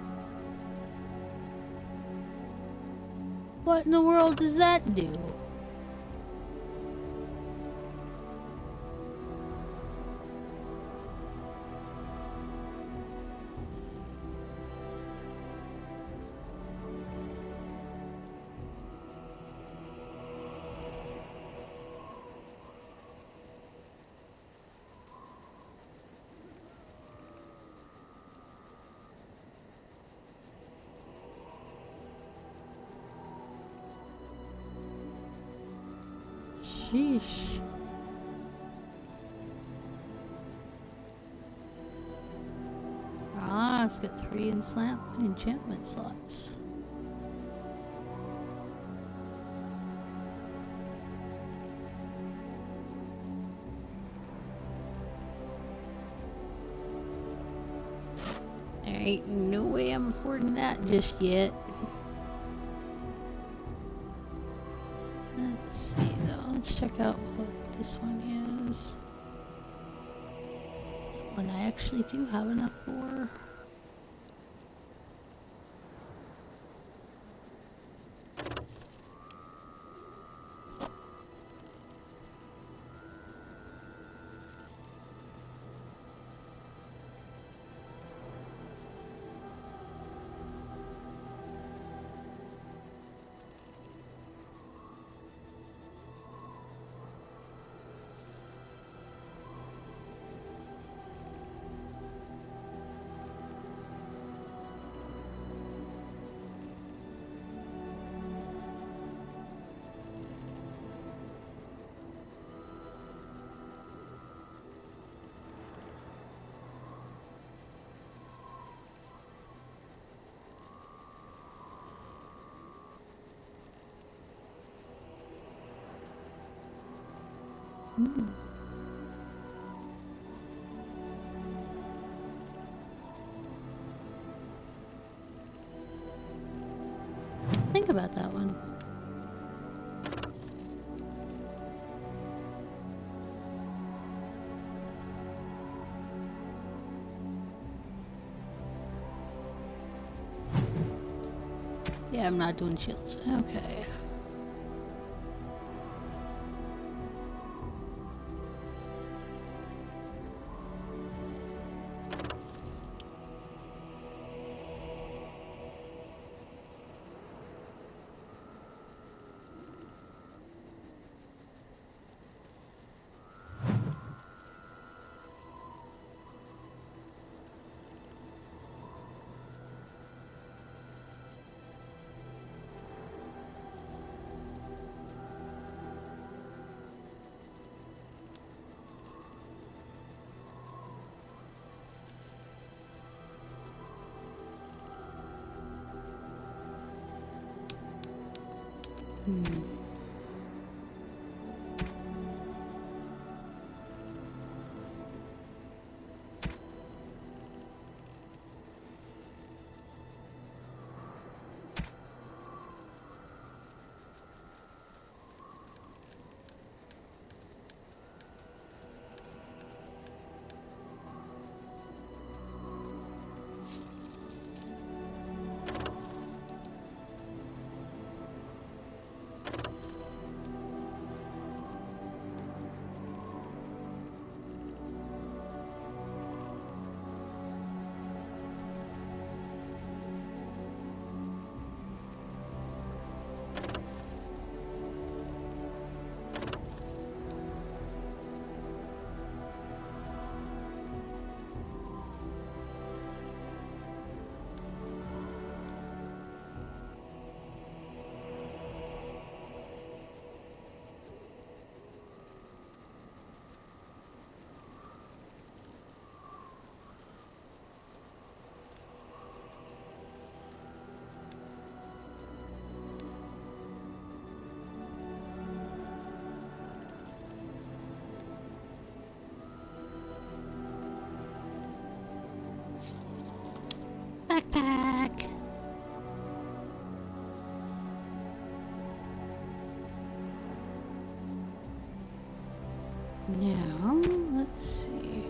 S1: What in the world does that do? Sheesh. Ah, it's got 3 enchantment slots. ain't no way I'm affording that just yet. Let's see though. Let's check out what this one is. What I actually do have enough for. Think about that one. Yeah, I'm not doing shields. Okay. Backpack. Now, let's see.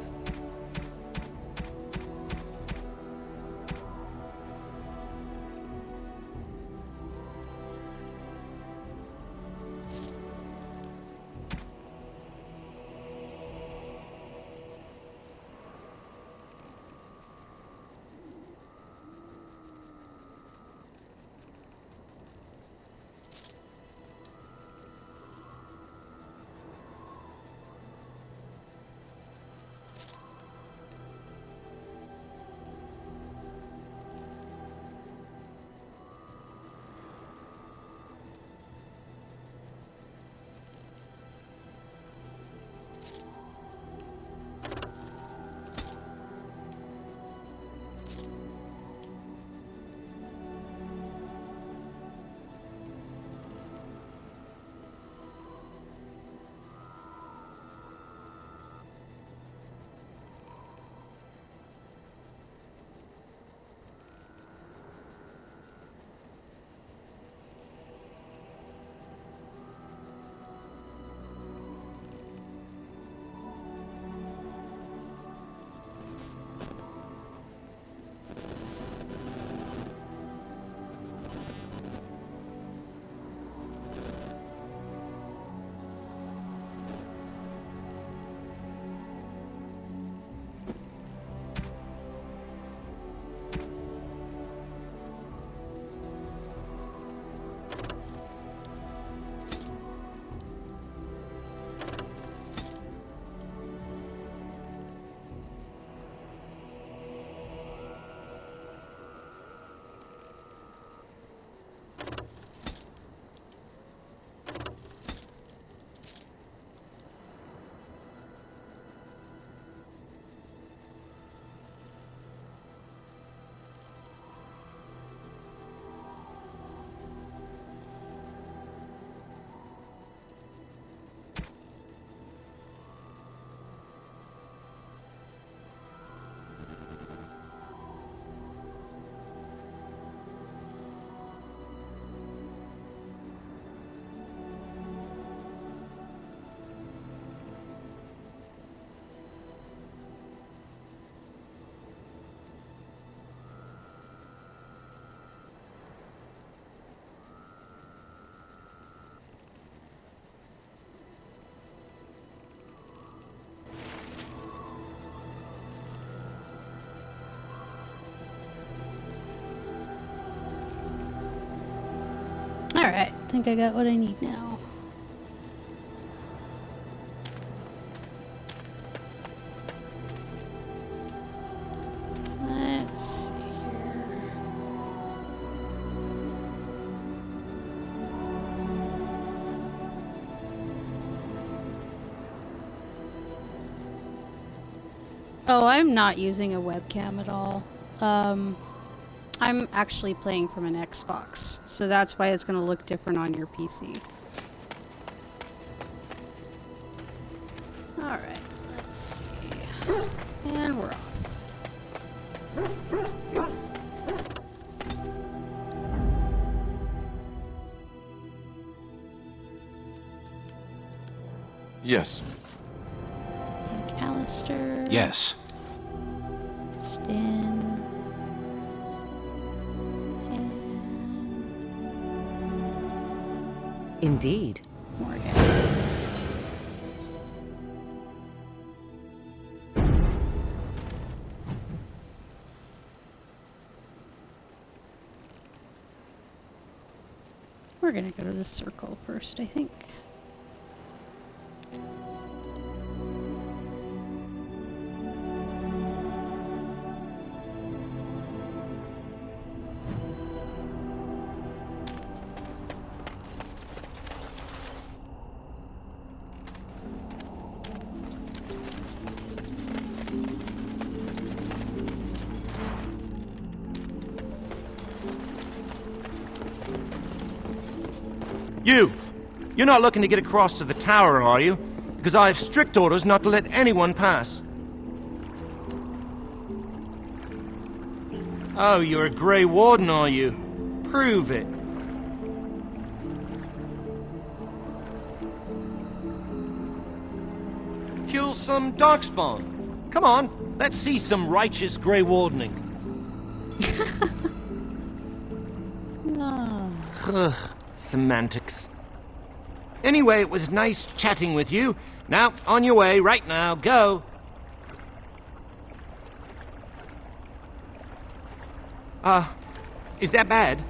S1: think I got what I need now. Let's see here. Oh, I'm not using a webcam at all. I'm actually playing from an Xbox, so that's why it's going to look different on your PC. Alright, let's see. And we're off.
S3: Yes.
S1: Alistair.
S23: Yes.
S1: Stan.
S2: Indeed.
S1: Morgan. We're gonna go to the circle first, I think.
S5: You're not looking to get across to the tower, are you? Because I have strict orders not to let anyone pass. Oh, you're a Grey Warden, are you? Prove it. Kill some Darkspawn. Come on, let's see some righteous Grey Wardening. Ugh, semantics. Anyway, it was nice chatting with you. Now, on your way, right now, go. Is that bad?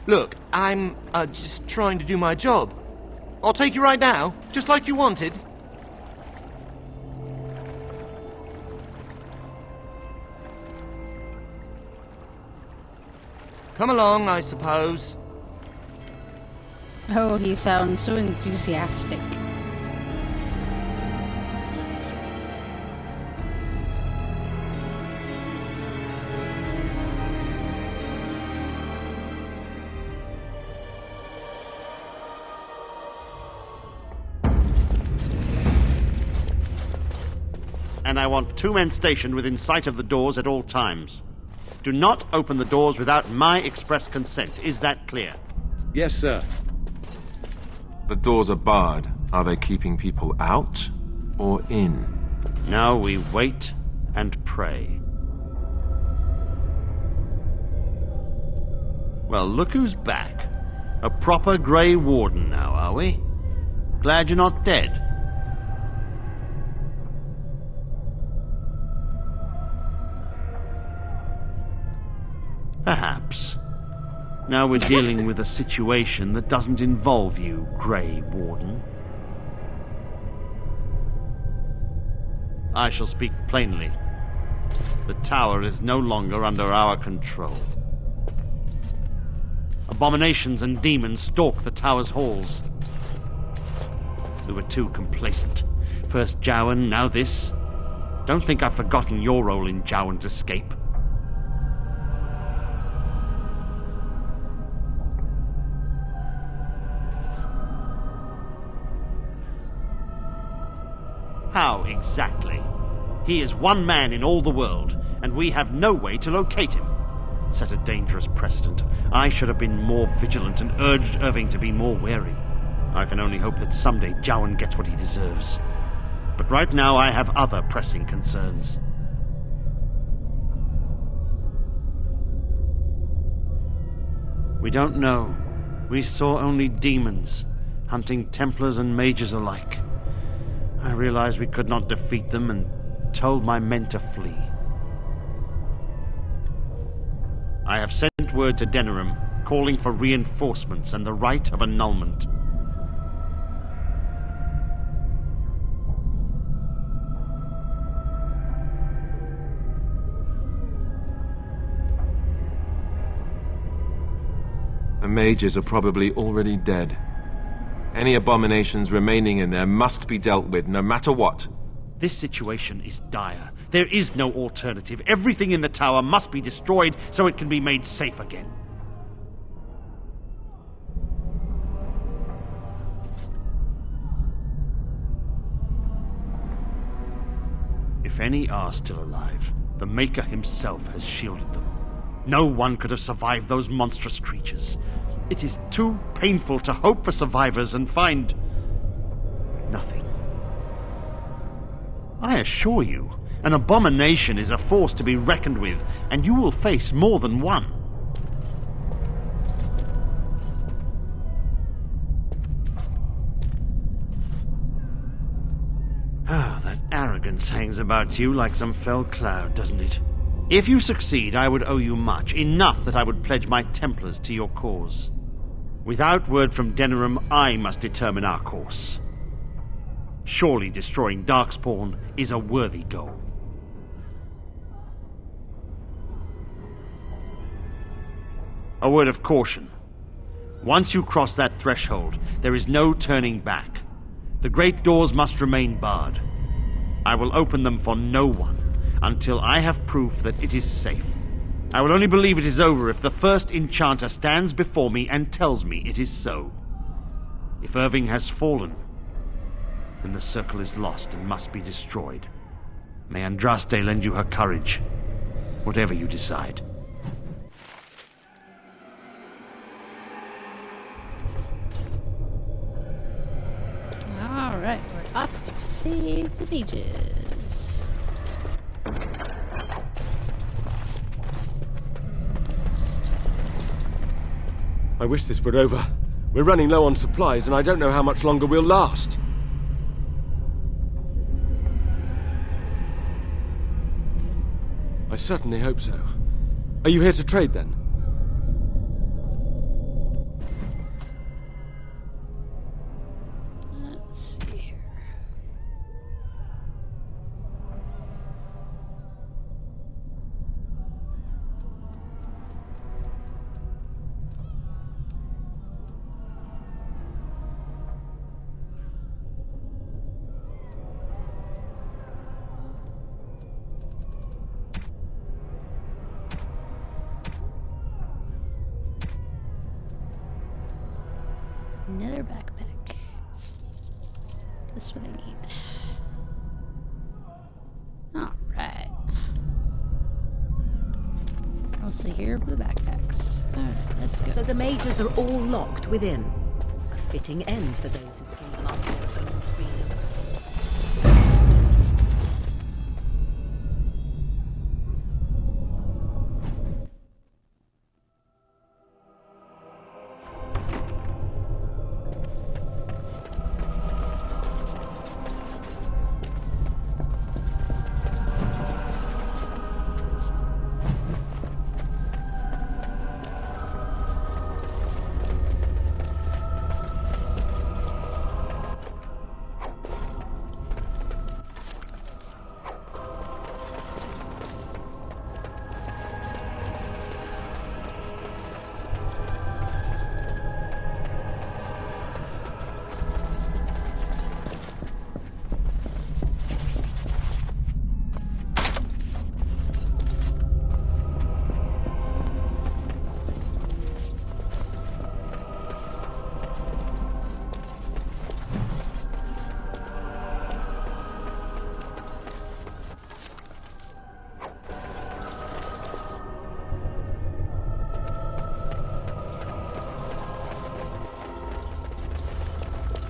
S5: Look, I'm, just trying to do my job. I'll take you right now, just like you wanted. Come along, I suppose.
S1: Oh, he sounds so enthusiastic.
S12: And I want 2 men stationed within sight of the doors at all times. Do not open the doors without my express consent. Is that clear?
S17: Yes, sir.
S3: The doors are barred. Are they keeping people out or in?
S12: Now we wait and pray. Well, look who's back. A proper Grey Warden now, are we? Glad you're not dead. Perhaps. Now we're dealing with a situation that doesn't involve you, Grey Warden. I shall speak plainly. The tower is no longer under our control. Abominations and demons stalk the tower's halls. We were too complacent. First Jowan, now this. Don't think I've forgotten your role in Jowan's escape. How exactly? He is one man in all the world, and we have no way to locate him. It set a dangerous precedent. I should have been more vigilant and urged Irving to be more wary. I can only hope that someday Jowan gets what he deserves. But right now I have other pressing concerns. We don't know. We saw only demons, hunting Templars and mages alike. I realized we could not defeat them and told my men to flee. I have sent word to Denerim. calling for reinforcements and the right of annulment.
S3: The mages are probably already dead. Any abominations remaining in there must be dealt with, no matter what.
S12: This situation is dire. There is no alternative. Everything in the tower must be destroyed so it can be made safe again. If any are still alive, the Maker himself has shielded them. No one could have survived those monstrous creatures. It is too painful to hope for survivors and find nothing. I assure you, an abomination is a force to be reckoned with, and you will face more than one. Ah, that arrogance hangs about you like some fell cloud, doesn't it? If you succeed, I would owe you much, enough that I would pledge my Templars to your cause. Without word from Denerim, I must determine our course. Surely destroying Darkspawn is a worthy goal. A word of caution. Once you cross that threshold, there is no turning back. The great doors must remain barred. I will open them for no one until I have proof that it is safe. I will only believe it is over if the first enchanter stands before me and tells me it is so. If Irving has fallen, then the circle is lost and must be destroyed. May Andraste lend you her courage, whatever you decide.
S1: Alright, we're off to save the mages.
S11: I wish this were over. We're running low on supplies, and I don't know how much longer we'll last. I certainly hope so. Are you here to trade, then?
S1: Let's see here. Another backpack. That's what I need. Alright. Also here for the backpacks. Alright, let's go.
S4: So the mages are all locked within. A fitting end for those who gave up their own freedom.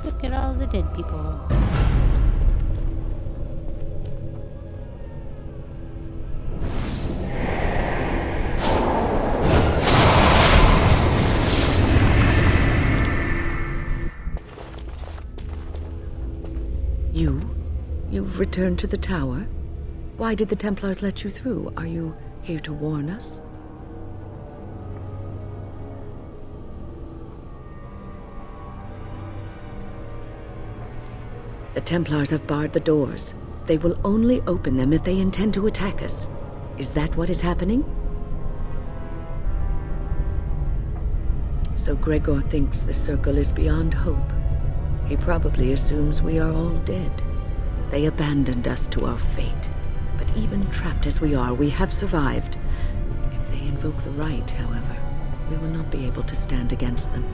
S4: Look at all the dead people.
S13: You've returned to the tower? Why did the Templars let you through? Are you here to warn us? The Templars have barred the doors. They will only open them if they intend to attack us. Is that what is happening? So Gregor thinks the Circle is beyond hope. He probably assumes we are all dead. They abandoned us to our fate. But even trapped as we are, we have survived. If they invoke the right, however, we will not be able to stand against them.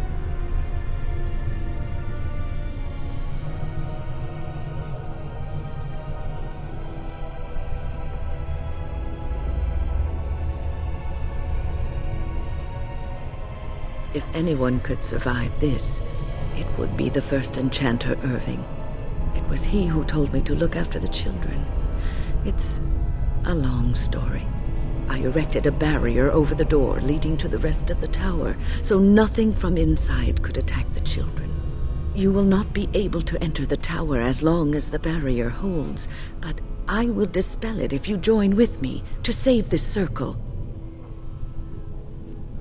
S13: If anyone could survive this, it would be the first enchanter Irving. It was he who told me to look after the children. It's a long story. I erected a barrier over the door leading to the rest of the tower, so nothing from inside could attack the children. You will not be able to enter the tower as long as the barrier holds, but I will dispel it if you join with me to save this circle.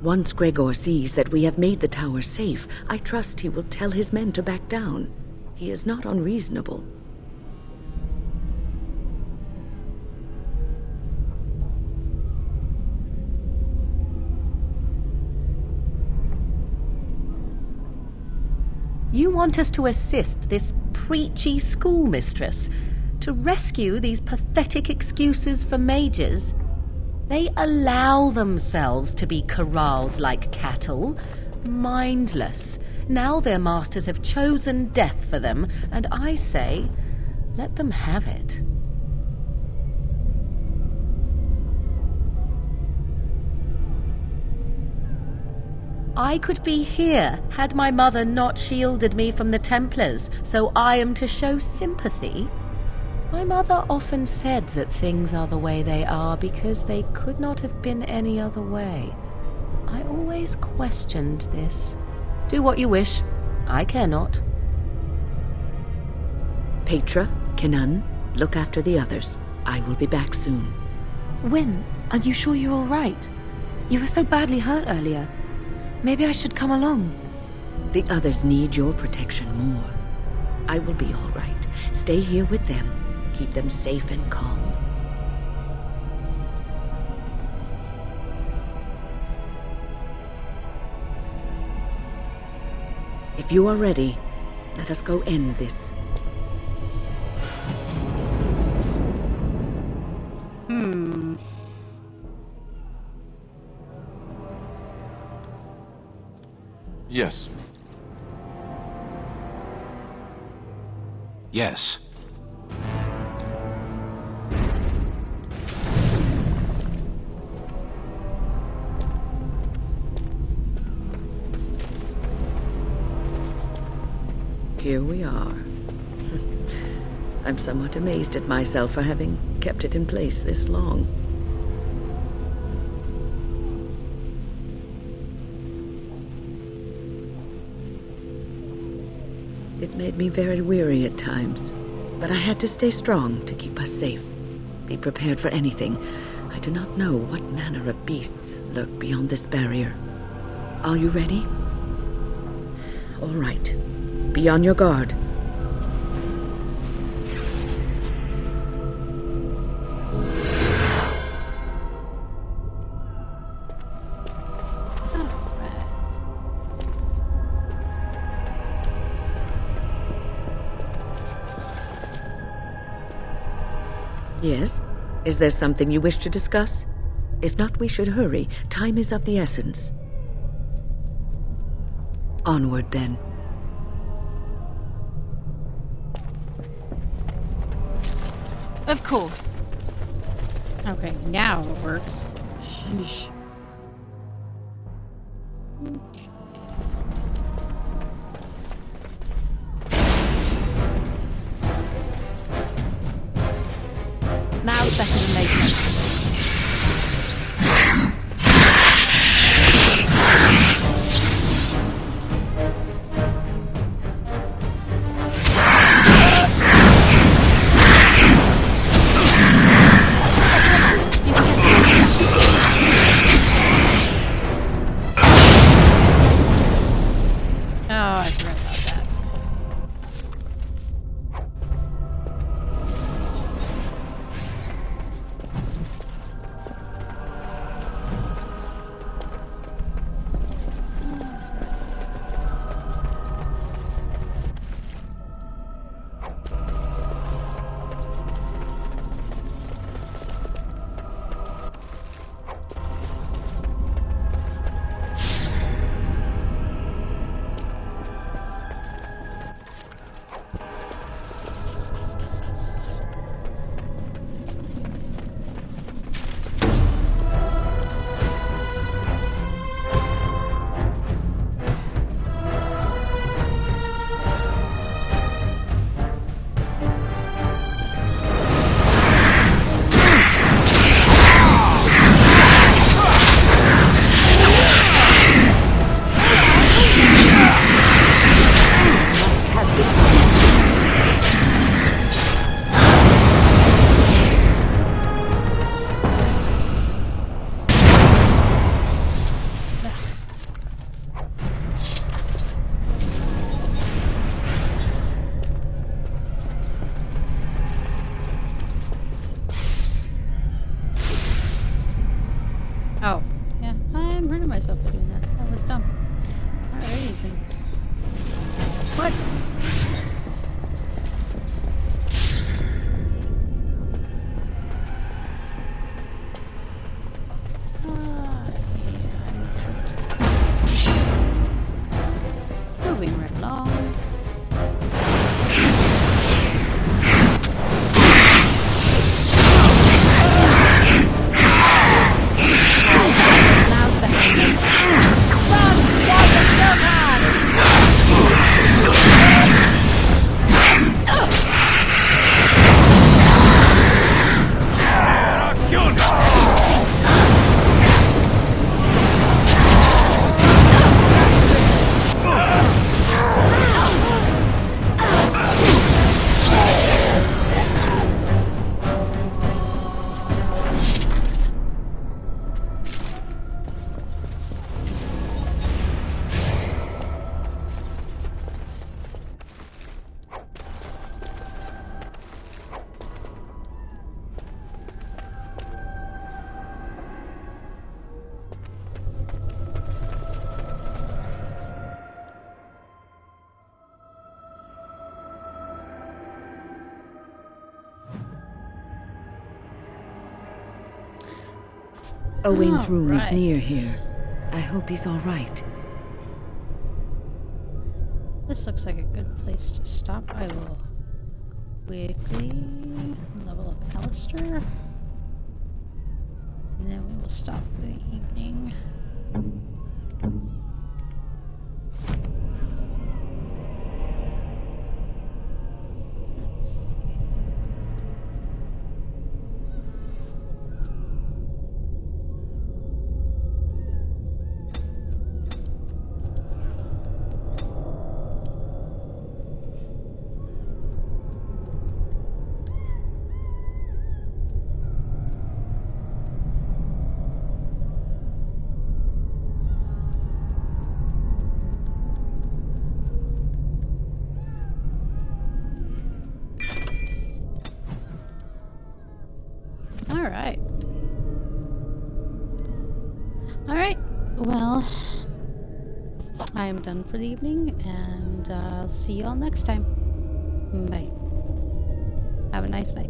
S13: Once Gregor sees that we have made the tower safe, I trust he will tell his men to back down. He is not unreasonable.
S4: You want us to assist this preachy schoolmistress to rescue these pathetic excuses for mages? They allow themselves to be corralled like cattle, mindless. Now their masters have chosen death for them, and I say, let them have it. I could be here had my mother not shielded me from the Templars, so I am to show sympathy. My mother often said that things are the way they are because they could not have been any other way. I always questioned this. Do what you wish. I care not.
S13: Petra, Kenan, look after the others. I will be back soon.
S7: Wyn, are you sure you're all right? You were so badly hurt earlier. Maybe I should come along.
S13: The others need your protection more. I will be all right. Stay here with them. Keep them safe and calm. If you are ready, let us go end this.
S3: Yes.
S16: Yes.
S13: Here we are. I'm somewhat amazed at myself for having kept it in place this long. It made me very weary at times, but I had to stay strong to keep us safe. Be prepared for anything. I do not know what manner of beasts lurk beyond this barrier. Are you ready? All right. Be on your guard. Yes? Is there something you wish to discuss? If not, we should hurry. Time is of the essence. Onward, then.
S7: Of course.
S1: Okay, now it works. Sheesh.
S4: Now it's better than later.
S1: myself for doing that. That was dumb. Alrighty then. What? Moving right along.
S13: Owain's room is near here. I hope he's all right.
S1: This looks like a good place to stop. I will quickly level up Alistair. And then we will stop for the evening. Alright, well, I am done for the evening, and see you all next time. Bye. Have a nice night.